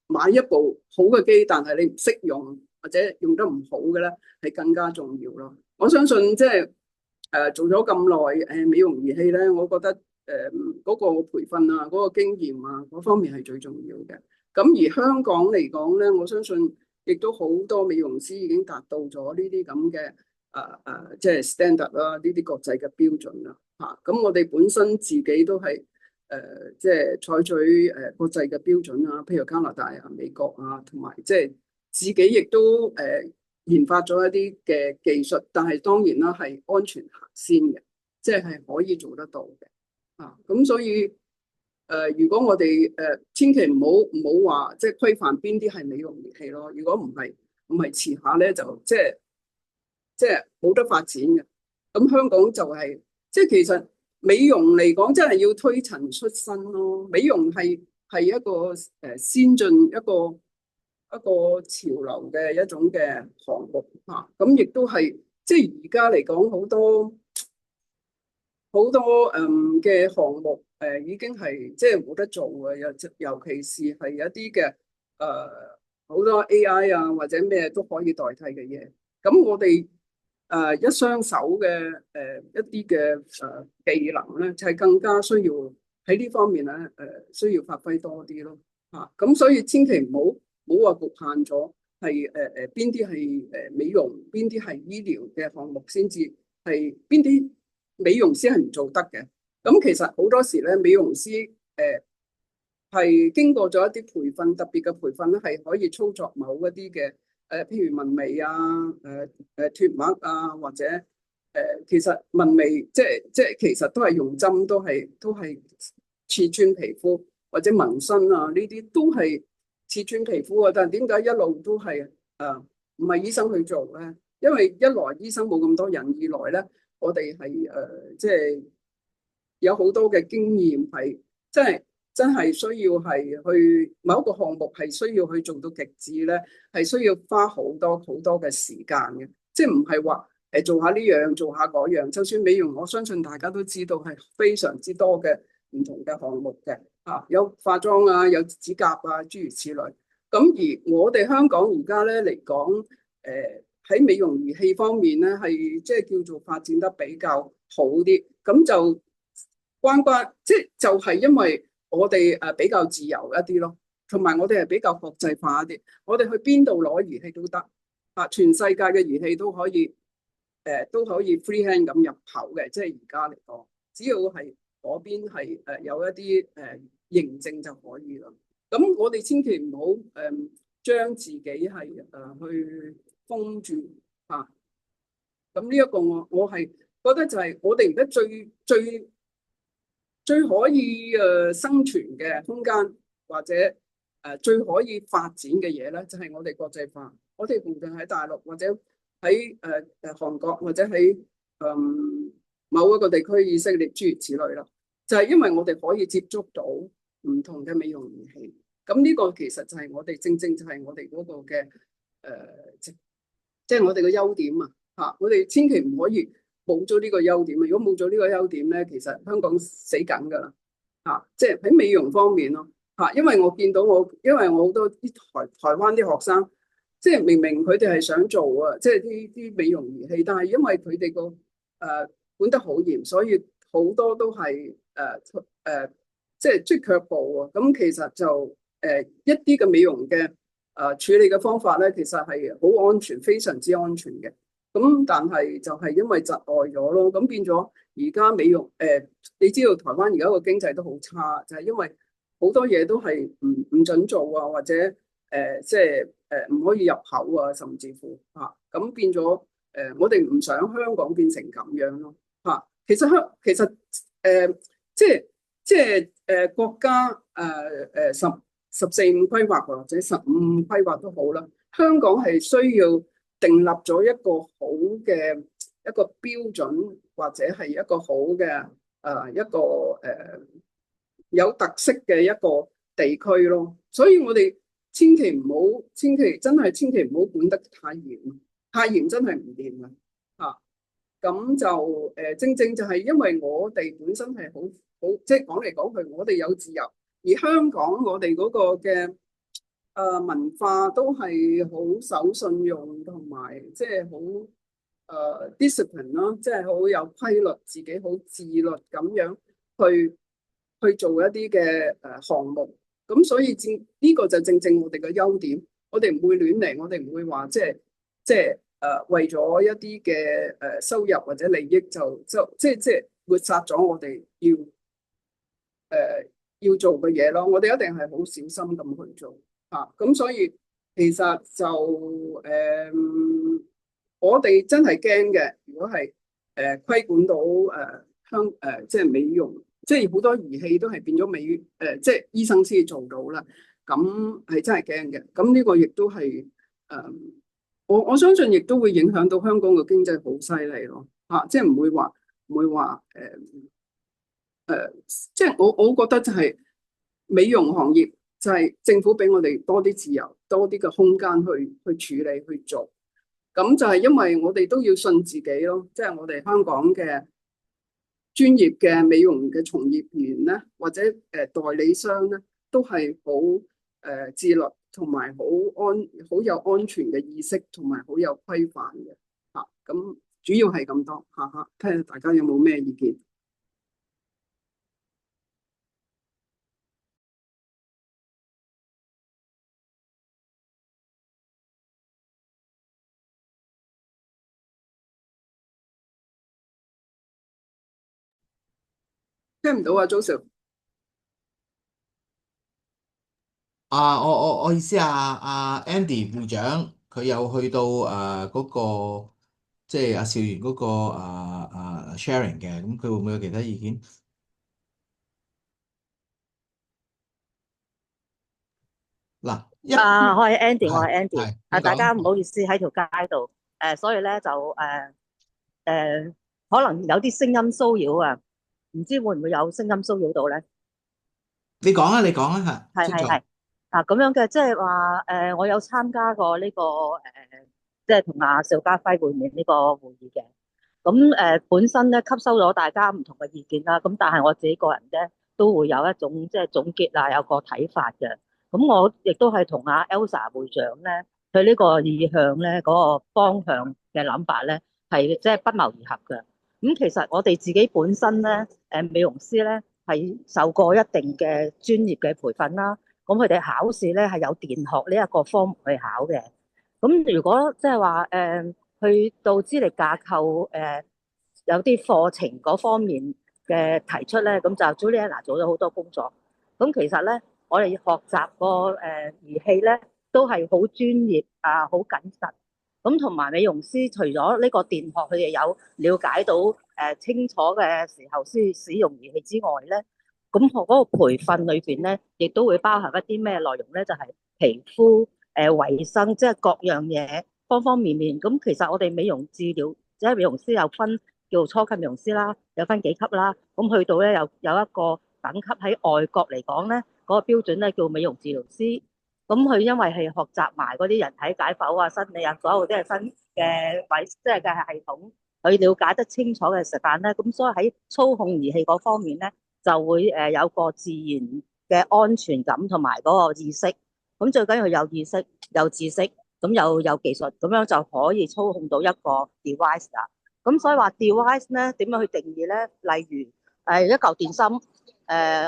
[SPEAKER 6] 買一部好嘅機，但係你唔識用或者用得唔好嘅咧，係更加重要咯。我相信即係做咗咁耐美容儀器咧，我覺得嗰個培訓啊、嗰個經驗啊嗰方面係最重要嘅。咁而香港嚟講咧，我相信亦都好多美容師已經達到咗呢啲咁嘅即係 standard 啦，呢啲國際嘅標準啦嚇。咁我哋本身自己都係即係採取國際嘅標準啊，譬如加拿大啊、美國啊，同埋即係自己亦都研發咗一啲嘅技術，但係當然啦係安全行先嘅，即係可以做得到嘅啊。咁所以如果我哋千祈唔好話即係規範邊啲係美容儀器咯。如果唔係遲下咧就即係冇得發展嘅。咁香港就係即係其實美容嚟講真係要推陳出新咯。美容係一個先進一個潮流嘅一種嘅項目啊。咁亦都係即係而家嚟講好多嘅項目已經係即係冇得做嘅，尤其是係一啲嘅好多 AI 啊或者咩都可以代替嘅嘢。咁我哋一雙手嘅一啲嘅技能咧，就係更加需要喺呢方面咧需要發揮多啲咯嚇。咁所以千祈唔好話局限咗係邊啲係美容，邊啲係醫療嘅項目先至係邊啲美容師係唔做得嘅。咁其實好多時咧，美容師係經過咗一啲培訓，特別嘅培訓咧，係可以操作某一啲嘅譬如紋眉啊、脱墨啊，或者其實紋眉即係其實都係用針，都係刺穿皮膚，或者紋身啊呢啲都係刺穿皮膚啊。但係點解一路都係唔係醫生去做咧？因為一來醫生冇咁多人，二來咧我哋係即係有好多嘅經驗係真係需要係去某一個項目係需要去做到極致咧，係需要花好多嘅時間嘅，即係唔係話做下呢樣做下嗰樣。就算美容，我相信大家都知道係非常之多嘅唔同嘅項目嘅有化妝啊，有指甲啊，諸如此類。咁而我哋香港而家咧嚟講，喺美容儀器方面咧係即係叫做發展得比較好啲。咁就即係就係因為我哋比較自由一啲咯，同埋我哋係比較國際化一啲。我哋去邊度攞儀器都得全世界嘅儀器都可以free hand 咁入口嘅。即係而家嚟講，只要係嗰邊係有一啲認證就可以啦。咁我哋千祈唔好將自己係去封住咁呢一個我係覺得就係我哋而家最可以生存嘅空間，或者最可以發展嘅嘢咧，就係我哋國際化。我哋無論喺大陸或者喺韓國或者喺某一個地區，以色列諸如此類啦，就係因為我哋可以接觸到唔同嘅美容儀器。咁呢個其實就係我哋正就係我哋嗰個嘅即係我哋嘅優點啊！我哋千祈唔可以冇咗呢個優點啊！如果冇咗呢個優點咧，其實香港死緊㗎啦即係喺美容方面咯因為我見到因為我好多啲台灣啲學生，即係明明佢哋係想做即係啲美容儀器，但係因為佢哋個管得好嚴，所以好多都係即係卻步咁其實就一啲嘅美容嘅處理嘅方法咧，其實係好安全，非常之安全嘅。咁但係就係因為窒礙咗咯，咁變咗而家美容你知道台灣而家個經濟都好差，就係因為好多嘢都係唔準做或者即係唔可以入口甚至乎咁變咗我哋唔想香港變成咁樣咯其實即係國家十四五規劃或者15規劃都好啦，香港係需要訂立咗一個好嘅一個標準，或者係一個好嘅一個有特色嘅一個地區咯。所以我哋千祈真係千祈唔好管得太嚴，太嚴真係唔掂啊！咁就正就係因為我哋本身係好即係講嚟講去，我哋有自由。而香港我哋嗰個嘅文化都係好守信用同埋即係好discipline 咯，即係好有規律，自己好自律咁樣去做一啲嘅項目。咁所以呢個就正正我哋嘅優點，我哋唔會亂嚟，我哋唔會話即係為咗一啲嘅收入或者利益即係抹殺咗我哋要做嘅嘢咯。我哋一定係好小心咁去做嚇。咁所以其實就我哋真係驚嘅。如果係規管到即係美容，即係好多儀器都係變咗即係醫生先至做到啦。咁係真係驚嘅。咁呢個亦都係我相信亦都會影響到香港嘅經濟好犀利咯嚇。即係唔會話即係我覺得就係美容行業就係政府俾我哋多啲自由，多啲嘅空間去處理去做。咁就係因為我哋都要信自己咯，即係我哋香港嘅專業嘅美容嘅從業員咧，或者代理商咧，都係好自律同埋好有安全嘅意識，同埋好有規範嘅嚇。咁主要係咁多嚇嚇，睇下大家有冇咩意見？聽唔到啊，Joseph。
[SPEAKER 1] 我意思Andy 會長佢有去到嗰個即係邵元嗰個sharing 嘅，咁佢會唔會有其他意見？嗱，
[SPEAKER 7] 我係 Andy，我係
[SPEAKER 1] 係
[SPEAKER 7] Andy。
[SPEAKER 1] 你
[SPEAKER 7] 大家唔
[SPEAKER 1] 講。
[SPEAKER 7] 好意思喺條街度，所以咧就可能有啲聲音騷擾啊，唔知會唔會有聲音騷擾到咧？
[SPEAKER 1] 你講啊，你講啊，係
[SPEAKER 7] 係咁樣嘅，即係話我有參加過呢個即係同阿邵家輝會面呢個會議嘅。咁本身咧吸收咗大家唔同嘅意見啦，咁但係我自己個人咧都會有一種即係總結啊，有個睇法嘅。咁我亦都係同阿 Elsa 會長咧，佢呢個意向咧嗰個方向嘅諗法咧係即係不謀而合嘅。咁其實我哋自己本身咧美容師咧係受過一定嘅專業嘅培訓啦。咁佢哋考試咧係有電學呢一個科目去考嘅。咁如果即係話去到資歷架構有啲課程嗰方面嘅提出咧，咁就 Juliana 做咗好多工作。咁其實咧，我哋學習個儀器咧都係好專業啊，好謹慎。咁同埋美容師除咗呢個電學，佢哋有了解到清楚嘅時候先使用儀器之外咧，咁學嗰個培訓裏邊咧，亦都會包含一啲咩內容咧？就係皮膚衞生，即係各樣嘢方方面面。咁其實我哋美容治療即係美容師有分叫初級美容師啦，有分幾級啦。咁去到咧有一個等級喺外國嚟講咧，嗰個標準咧叫美容治療師。咁佢因為係學習埋嗰啲人體解剖啊、生理啊，所有啲係新嘅即係嘅系統，佢了解得清楚嘅時間咧，咁所以喺操控儀器嗰方面咧，就會有個自然嘅安全感同埋嗰個意識。咁最緊要有意識、有知識，咁有技術，咁樣就可以操控到一個 device 啦。咁所以話 device 咧點樣去定義咧？例如一嚿電芯。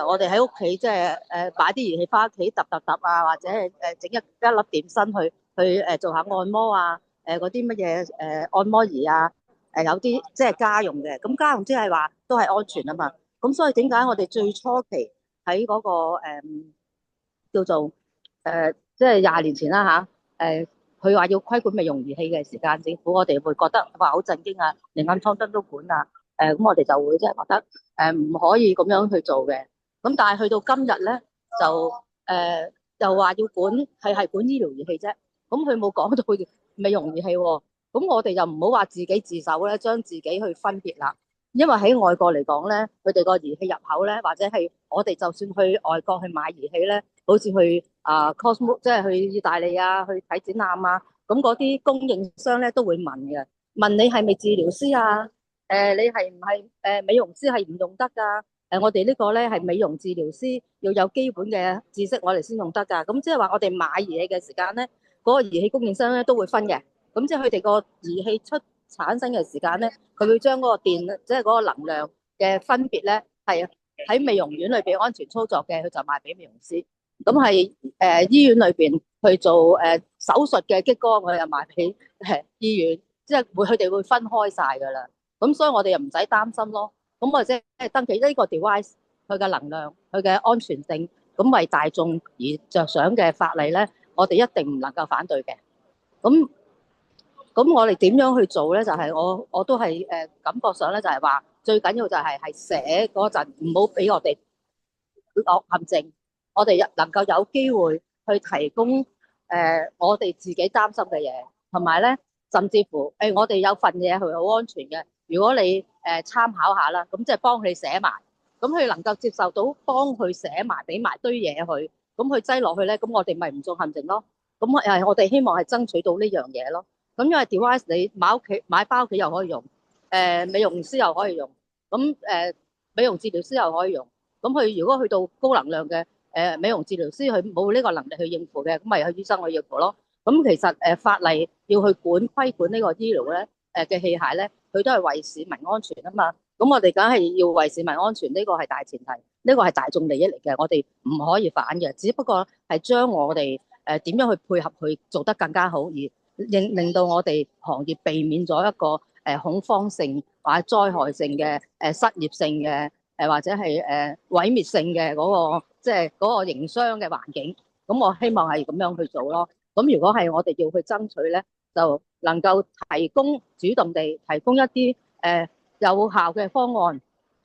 [SPEAKER 7] 我哋喺屋企即係擺啲儀器翻屋企揼啊，或者係整一粒電芯去做下按摩啊，嗰啲乜嘢按摩儀啊，有啲即係家用嘅。咁家用即係話都係安全啊嘛。咁所以點解我哋最初期喺嗰個叫做即係20年前啦嚇，佢話要規管美容儀器嘅時間，政府我哋會覺得哇好震驚啊，連暗瘡燈都管啊。咁我哋就會即係覺得唔可以咁樣去做嘅。咁但係去到今日咧，就話要管係管醫療儀器啫。咁佢冇講到美容儀器喎。咁我哋就唔好話自己自首咧，將自己去分別啦。因為喺外國嚟講咧，佢哋個儀器入口咧，或者係我哋就算去外國去買儀器咧，好似去Cosmo 即係去意大利啊，去睇展覽啊，咁嗰啲供應商咧都會問嘅，問你係咪治療師啊？你係唔係美容師係唔用得㗎？我哋呢個咧係美容治療師要有基本嘅知識，我哋先用得㗎。咁即係話我哋買儀器嘅時間咧，嗰個儀器供應商咧都會分嘅。咁即係佢哋個儀器產生嘅時間咧，佢會將嗰個電，即係嗰個能量嘅分別咧，係喺美容院裏邊安全操作嘅，佢就賣俾美容師。咁係醫院裏邊去做手術嘅激光，我又賣俾醫院，即係佢哋會分開晒㗎啦。咁所以我哋又唔使擔心咯。咁或者登記呢個 device 佢嘅能量、佢嘅安全性，咁為大眾而着想嘅法例咧，我哋一定唔能夠反對嘅。咁我哋點樣去做咧？就係我都係感覺上咧，就係話最緊要就係寫嗰陣唔好俾我哋落陷阱，我哋能夠有機會去提供我哋自己擔心嘅嘢，同埋咧甚至乎我哋有份嘢係好安全嘅。如果你參考下啦，咁即係幫佢寫埋，咁佢能夠接受到幫佢寫埋，俾埋堆嘢佢，咁佢擠落去咧，咁我哋咪唔中陷阱咯。咁我哋希望係爭取到呢樣嘢咯。咁因為 device 你買包屋企又可以用，美容師又可以用，咁美容治療師又可以用。咁佢如果去到高能量嘅美容治療師，佢冇呢個能力去應付嘅，咁咪去醫生去應付咯。咁其實法例要去規管呢個醫療咧嘅器械咧，佢都係為市民安全啊嘛。咁我哋梗係要為市民安全，呢個係大前提，呢個係大眾利益嚟嘅，我哋唔可以反嘅。只不過係將我哋點樣去配合佢做得更加好，而令到我哋行業避免咗一個恐慌性或者災害性嘅失業性嘅或者係毀滅性嘅嗰個即係嗰個營商嘅環境。咁我希望係咁樣去做咯。咁如果係我哋要去爭取咧，就能夠提供主動地提供一啲有效嘅方案，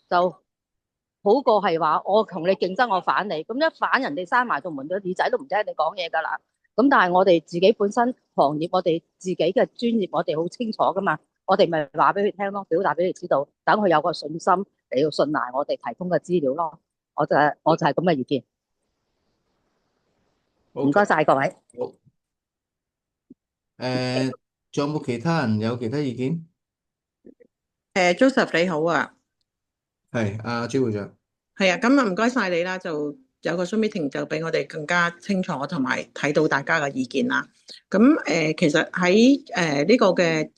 [SPEAKER 7] 就好過係話我同你競爭，我反你。咁一反人哋閂埋道門，個耳仔都唔聽你講嘢㗎啦。咁但係我哋自己本身行業，我哋自己嘅專業，我哋好清楚㗎嘛。我哋咪話俾佢聽咯，表達俾佢知道，等佢有個信心嚟到信賴我哋提供嘅資料咯。我就係咁嘅意見。唔該晒各位。
[SPEAKER 1] 好。仲有冇其他人有其他意見？
[SPEAKER 8] Joseph 你好啊，
[SPEAKER 1] 係阿朱會長。
[SPEAKER 8] 係啊，咁啊唔該晒你啦，就有個 Zoom meeting 就俾我哋更加清楚同埋睇到大家嘅意見啦。咁其實喺呢個嘅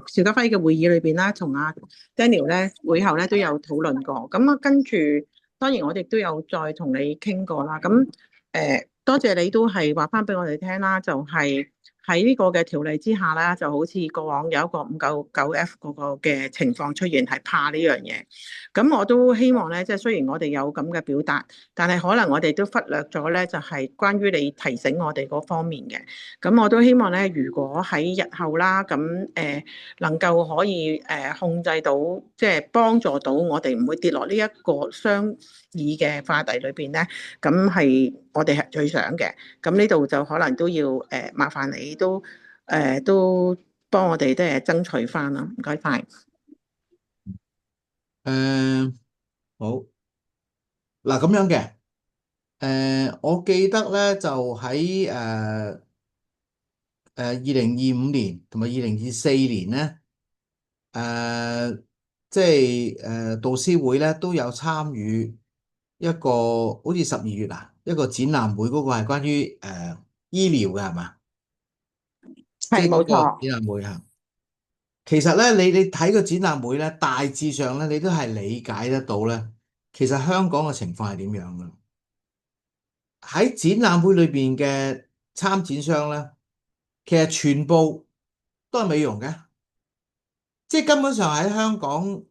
[SPEAKER 8] 邵家輝嘅會議裏邊啦，同阿 Daniel 咧會後咧都有討論過。咁啊跟住當然我哋都有再同你傾過啦。咁多謝你都係話翻俾我哋聽啦，就係喺呢個嘅條例之下啦，就好似過往有一個599F 嗰個嘅情況出現，係怕呢樣嘢。咁我都希望咧，即係雖然我哋有咁嘅表達，但係可能我哋都忽略咗咧，就係關於你提醒我哋嗰方面嘅。咁我都希望咧，如果喺日後啦，咁能夠可以控制到，即係幫助到我哋唔會跌落呢一個相異嘅話題裏邊咧，咁係我哋係最想嘅。咁呢度就可能都要麻煩你都幫我哋都係爭取翻啦，唔該晒。
[SPEAKER 1] 好。嗱咁樣嘅，我記得咧就喺2025年同埋2024年咧，即係導師會咧都有參與一個好似12月一個展覽會，嗰個係關於醫療嘅係嘛？
[SPEAKER 8] 係冇錯。
[SPEAKER 1] 展覽會嚇。其實咧，你睇個展覽會咧，大致上咧，你都係理解得到咧，其實香港嘅情況係點樣嘅。喺展覽會裏邊嘅參展商咧，其實全部都係美容嘅，即係根本上喺香港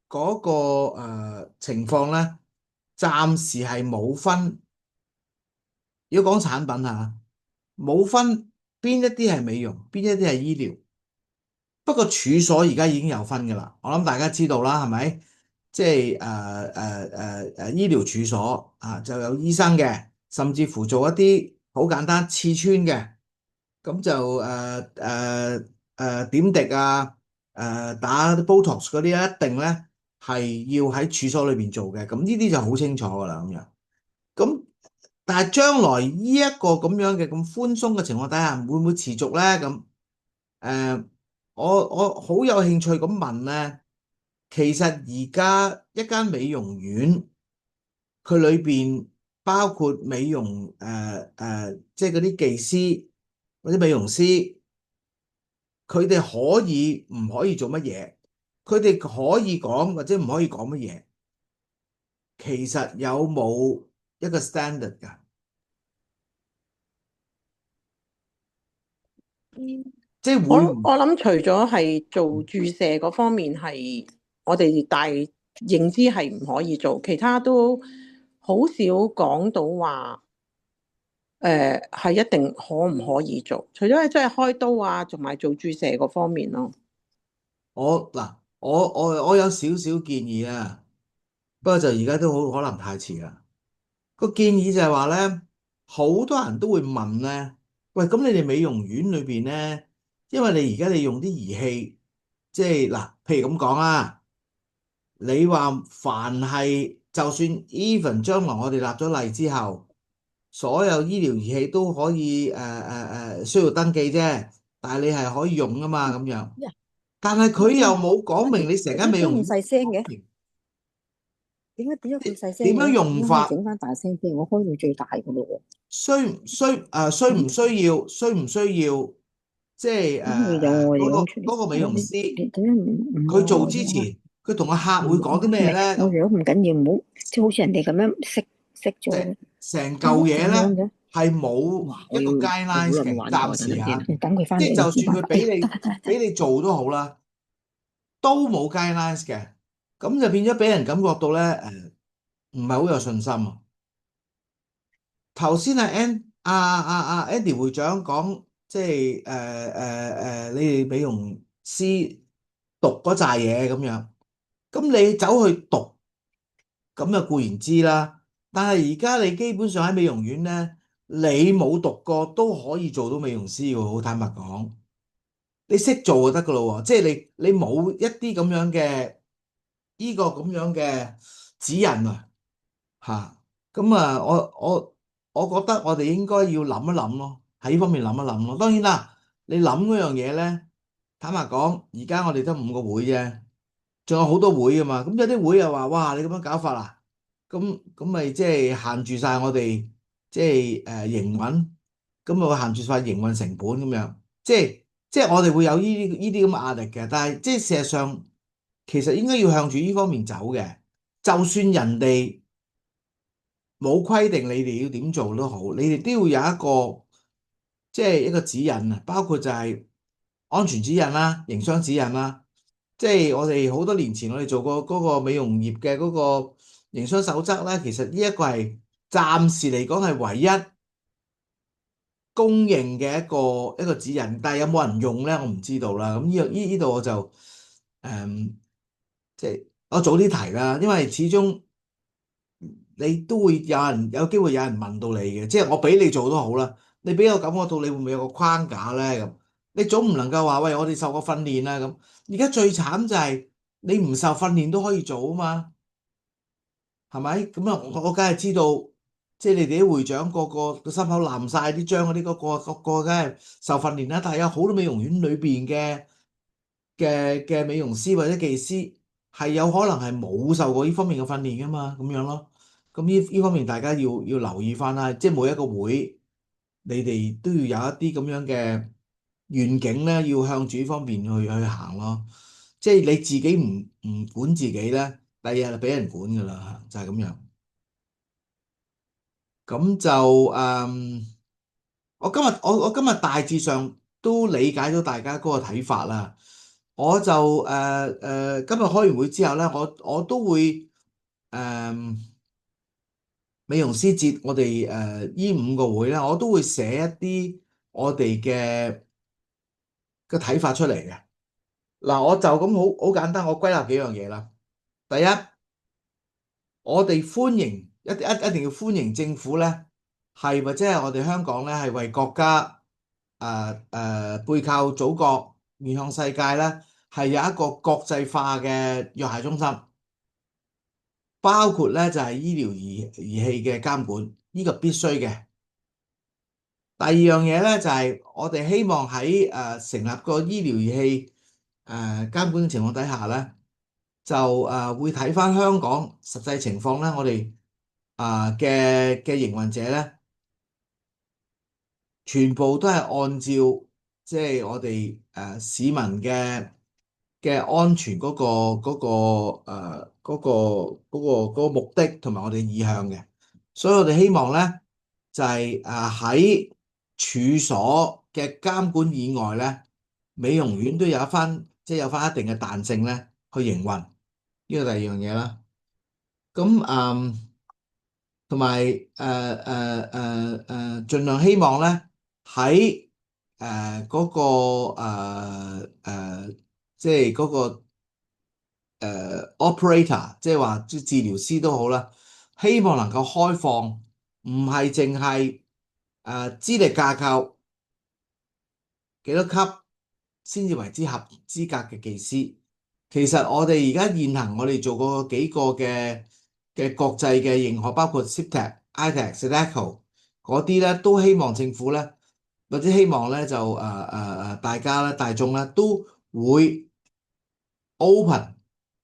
[SPEAKER 1] 嗰個情況咧，暫時係冇分。如果講產品嚇，冇分邊一啲係美容，邊一啲係醫療。不過處所而家已經有分㗎啦，我諗大家知道啦，係咪？即係醫療處所就有醫生嘅，甚至乎做一啲好簡單刺穿嘅，咁就點滴打 Botox 嗰啲一定咧係要喺處所裏邊做嘅，咁呢啲就好清楚㗎啦咁樣。咁但係將來呢一個咁樣嘅咁寬鬆嘅情況底下，會唔會持續咧？咁我好有興趣咁問咧，其實而家一間美容院佢裏邊包括美容即係嗰啲技師或者美容師，佢哋可以唔可以做乜嘢？佢哋可以講或者唔可以講乜嘢？其實有冇一個 standard 㗎？即係會唔
[SPEAKER 8] 我諗除咗係做注射嗰方面係我哋大認知係唔可以做，其他都好少講到話係一定可唔可以做，除咗係真係開刀啊，同埋做注射嗰方面咯。
[SPEAKER 1] 我有少少建議啊，不過就而家都好可能太遲啦。個建議就係話咧，好多人都會問咧，喂，咁你哋美容院裏邊咧，因為你而家你用啲儀器，即係嗱，譬如咁講啊，你話凡係就算 even 將來我哋立咗例之後，所有醫療儀器都可以需要登記啫，但係你係可以用噶嘛咁樣。但係佢又冇講明你成間美容院
[SPEAKER 9] 點解咁細聲嘅？點解咁細聲
[SPEAKER 1] 點樣
[SPEAKER 9] 嘅？
[SPEAKER 1] 用法，
[SPEAKER 9] 整翻大聲啲，我開到最大噶咯喎。
[SPEAKER 1] 需唔需要即係嗰個美容師
[SPEAKER 9] 點解唔
[SPEAKER 1] 佢做之前，佢同個客會講啲咩咧？
[SPEAKER 9] 我如果唔緊要，唔好即係好似人哋咁樣識咗。
[SPEAKER 1] 成嚿嘢咧係冇一個 guidelines 嘅，暫時嚇。
[SPEAKER 9] 等佢翻嚟，
[SPEAKER 1] 即係就算佢俾你做都好啦，都冇 guidelines 嘅，咁就變咗俾人感覺到咧唔係好有信心啊。頭先Andy 會長講，即係你哋美容師讀嗰扎嘢咁樣，咁你走去讀，咁就固然知啦。但係而家你基本上喺美容院咧，你冇讀過都可以做到美容師喎。好坦白講，你識做就得噶咯喎。即係你冇一啲咁樣嘅呢個咁樣嘅指引啊，嚇。咁啊，我覺得我哋應該要諗一諗咯，喺呢方面諗一諗咯。當然啦，你諗嗰樣嘢咧，坦白講，而家我哋得5個會啫，仲有好多會噶嘛。咁有啲會又話：哇，你咁樣搞法啊，咁咪即係限住晒我哋即係營運，咁咪會限住晒營運成本咁樣。即係我哋會有呢啲咁嘅壓力嘅。但係即係事實上，其實應該要向住呢方面走嘅。就算人哋冇規定你哋要點做都好，你哋都要有一個即係一個指引啊，包括就係安全指引啦、營商指引啦。即係我哋好多年前我哋做過嗰個美容業嘅嗰個營商守則咧，其實呢一個係暫時嚟講係唯一公認嘅一個指引，但係有冇人用咧，我唔知道啦。咁呢度我就即係我早啲提啦，因為始終你都會有機會有人問到你嘅，即係我俾你做都好啦，你俾我感覺到你會唔會有個框架咧咁？你總唔能夠話喂，我哋受過訓練啦咁。而家最慘就係你唔受訓練都可以做啊嘛，係咪？咁啊，我梗係知道，即係你哋啲會長個個心口爛晒啲章嗰啲，個梗係受訓練啦。但係有好多美容院裏邊嘅美容師或者技師係有可能係冇受過呢方面嘅訓練噶嘛，咁樣咯。咁呢方面大家要留意翻啦，即係每一個會，你哋都要有一啲咁樣嘅願景咧，要向住呢方面去行咯。即係你自己唔管自己咧，第二日就俾人管噶啦，就係咁樣。咁就我今日大致上都理解到大家嗰個睇法啦。我就今日開完會之後咧，我都會美容師節我哋呢5個會咧，我都會寫一啲我哋嘅睇法出嚟嘅。嗱，我就咁好簡單，我歸納幾樣嘢啦。第一，我哋歡迎一定要歡迎政府咧，係或者係我哋香港咧，係為國家背靠祖國面向世界咧，係有一個國際化嘅藥械中心，包括咧就係醫療儀器嘅監管，呢個必須嘅。第二樣嘢咧就係我哋希望喺成立個醫療儀器監管嘅情況底下咧，就會睇翻香港實際情況咧，我哋嘅營運者咧，全部都係按照即係我哋市民嘅安全嗰個目的同埋我哋意向嘅，所以我哋希望咧就係喺處所嘅監管以外咧，美容院都有有翻一定嘅彈性咧去營運，呢個第二樣嘢啦。咁同埋盡量希望咧喺嗰個即係嗰個operator，即係話治療師都好啦，希望能夠開放，唔係淨係資歷架構幾多級先至為之合資格嘅技師。其實我哋而家現行我哋做過幾個嘅國際嘅認可，包括 CPTEC、ITEC、SEDECO 嗰啲咧，都希望政府咧，或者希望咧就大家咧大眾咧都會 open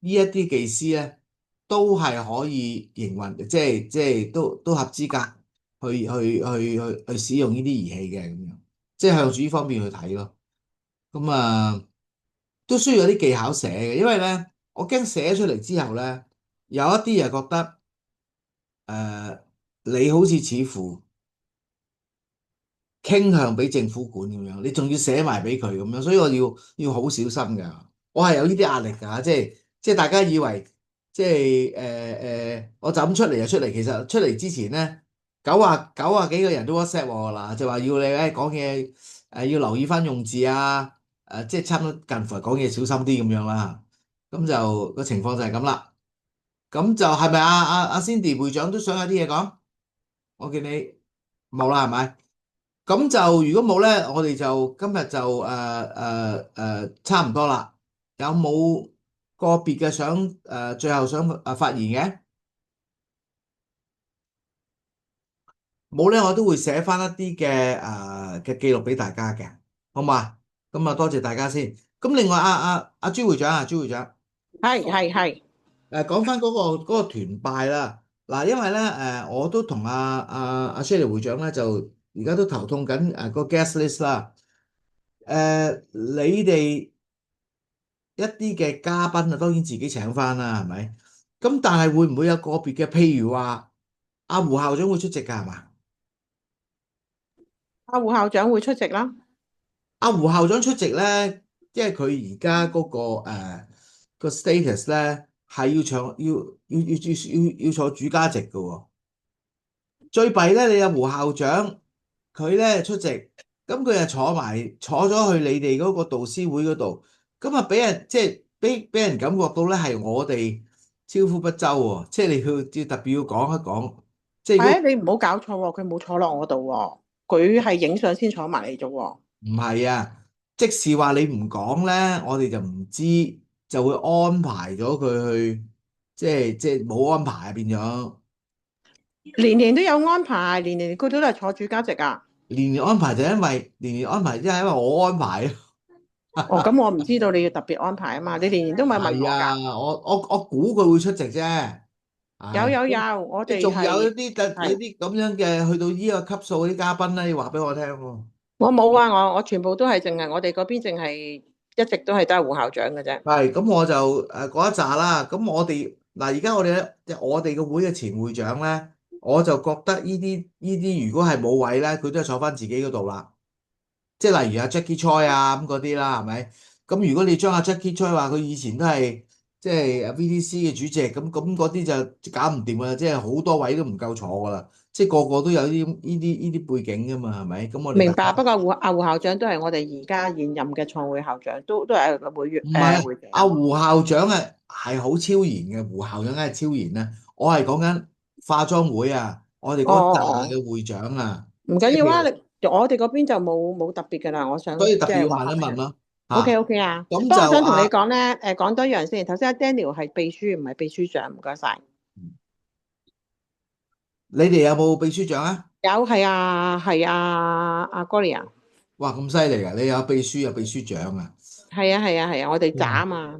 [SPEAKER 1] 呢一啲技師咧，都係可以營運，即係都合資格去使用呢啲儀器嘅咁樣，即係向住呢方面去睇咯。咁都需要有啲技巧寫嘅，因為咧我驚寫出嚟之後咧，有一啲人覺得你好似似乎傾向俾政府管咁樣，你仲要寫埋俾佢咁樣，所以我要好小心㗎。我係有呢啲壓力㗎，即係大家以為即係我就咁出嚟就出嚟，其實出嚟之前咧九啊幾個人都 WhatsApp 我啦，就話要你講嘢要留意翻用字啊，即係差唔多近乎係講嘢小心啲咁樣啦。咁就個情況就係咁啦。咁就係咪阿 Cindy 會長都想有啲嘢講？我見你冇啦，係咪？咁就如果冇咧，我哋就今日就差唔多啦。有冇個別嘅最後想發言嘅？冇咧，我都會寫翻一啲嘅記錄俾大家嘅，好嘛？咁啊，多謝大家先。咁另外朱會長朱會長，
[SPEAKER 8] 係。
[SPEAKER 1] 講翻嗰個團拜啦。嗱，因為咧我都同阿 Shirley 會長咧就而家都頭痛緊個 guest list 啦。你哋一啲嘅嘉賓啊，當然自己請翻啦，係咪？咁但係會唔會有個別嘅，譬如話阿胡校長會出席㗎，係嘛？
[SPEAKER 8] 阿胡校長會出席啦。
[SPEAKER 1] 阿胡校長出席咧，因為佢而家嗰個 status 咧係要坐主家席嘅喎。最弊咧，你阿胡校長佢咧出席，咁佢又坐咗去你哋嗰個導師會嗰度，咁啊俾人即係俾人感覺到咧係我哋招呼不周喎，即係你要特別要講一講，即係
[SPEAKER 8] 你唔好搞錯喎，佢冇坐落我度喎，佢係影相先坐埋嚟啫喎。
[SPEAKER 1] 唔係啊，即使話你唔講咧，我哋就唔知，就會安排咗佢去，即係冇安排變咗。
[SPEAKER 8] 年年都有安排，年年佢都係坐主家席啊。
[SPEAKER 1] 年年安排就因為年年安排，即係因為我安排咯。
[SPEAKER 8] 哦，咁我唔知道你要特別安排啊嘛，你年年都咪問我
[SPEAKER 1] 係啊，
[SPEAKER 8] 㗎。
[SPEAKER 1] 我估佢會出席啫。
[SPEAKER 8] 有，我哋
[SPEAKER 1] 仲有
[SPEAKER 8] 係
[SPEAKER 1] 有啲咁樣嘅去到呢個級數嗰啲嘉賓咧，要話俾我聽喎。
[SPEAKER 8] 我冇啊，我全部都係淨係我哋嗰邊淨係一直都係得胡校長嘅啫。
[SPEAKER 1] 係，咁我就嗰一紮啦。咁我哋嗱，而家我哋咧，我哋個會嘅前會長咧，我就覺得呢啲如果係冇位咧，佢都係坐翻自己嗰度啦。即係例如阿 Jackie Choi 啊咁嗰啲啦，係咪？咁如果你將阿 Jackie Choi 話佢以前都係即係 VDC 嘅主席，咁嗰啲就搞唔掂啦，即係好多位都唔夠坐噶啦，即係個個都有呢啲背景噶嘛，係咪？咁我哋
[SPEAKER 8] 明白，不過阿胡校長都係我哋而家現任嘅創會校長，都係個會員
[SPEAKER 1] 唔係
[SPEAKER 8] 會長。
[SPEAKER 1] 阿胡校長係好超然嘅，胡校長梗係超然啦。我係講緊化妝會啊，我哋嗰大嘅會長啊，
[SPEAKER 8] 唔緊要啊，我哋嗰邊就冇特別㗎啦。我想
[SPEAKER 1] 所以特別要
[SPEAKER 8] 即係話
[SPEAKER 1] 問一問咯。
[SPEAKER 8] OK 啊。
[SPEAKER 1] 咁
[SPEAKER 8] 不過我想同你
[SPEAKER 1] 就
[SPEAKER 8] 講咧，講多樣先。頭先阿 Daniel 係秘書，唔係秘書長，唔該晒。
[SPEAKER 1] 你哋有冇秘書長啊？
[SPEAKER 8] 有，係阿 Gloria。
[SPEAKER 1] 哇，咁犀利啊！你有秘書有秘書長啊？
[SPEAKER 8] 係啊，我哋渣啊嘛。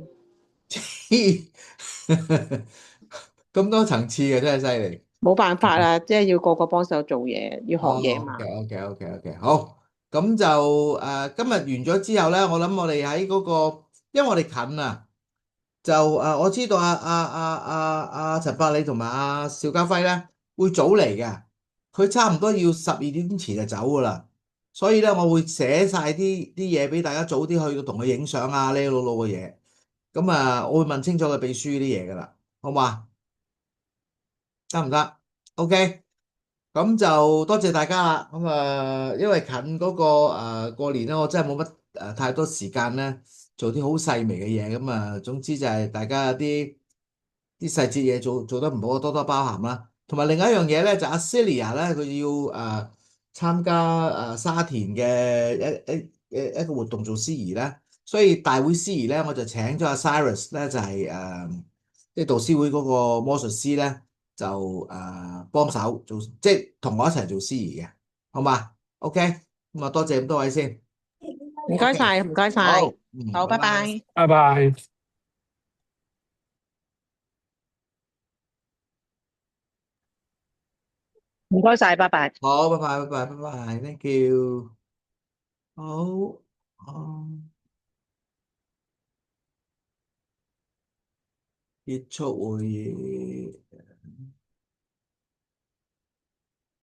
[SPEAKER 1] 咁多層次嘅真係犀利。
[SPEAKER 8] 冇辦法啦，即係要個個幫手做嘢，要學
[SPEAKER 1] 哦
[SPEAKER 8] 嘢嘛。
[SPEAKER 1] ，OK，好，咁就今日完咗之後咧，我諗我哋喺嗰個，因為我哋近啊，就我知道阿陳百里同埋阿邵家輝咧會早嚟嘅，佢差唔多要12點前就走噶啦，所以咧我會寫晒啲嘢俾大家早啲去到同佢影相啊，呢老老嘅嘢，咁我會問清楚佢秘書啲嘢噶啦，好嘛？得唔得？OK。咁就多謝大家啦。咁因為近嗰個過年咧，我真係冇乜太多時間咧做啲好細微嘅嘢。咁總之就係大家有啲細節嘢做得唔好，多多包涵啦。同埋另外一樣嘢咧，就阿 Celia 咧，佢要參加沙田嘅一個活動做司儀咧，所以大會司儀咧，我就請咗阿 Cyrus 咧，就係即係導師會嗰個魔術師咧。就幫手做，即係同我一齊做司儀嘅，好嘛？OK，咁多謝咁多位先。
[SPEAKER 8] 唔該晒，唔該晒，
[SPEAKER 1] 好，
[SPEAKER 8] 好，
[SPEAKER 1] 拜拜。
[SPEAKER 8] 拜拜。
[SPEAKER 2] 拜拜。
[SPEAKER 7] 唔該晒，拜拜。
[SPEAKER 1] 好，拜拜，thank you。好，結束會議。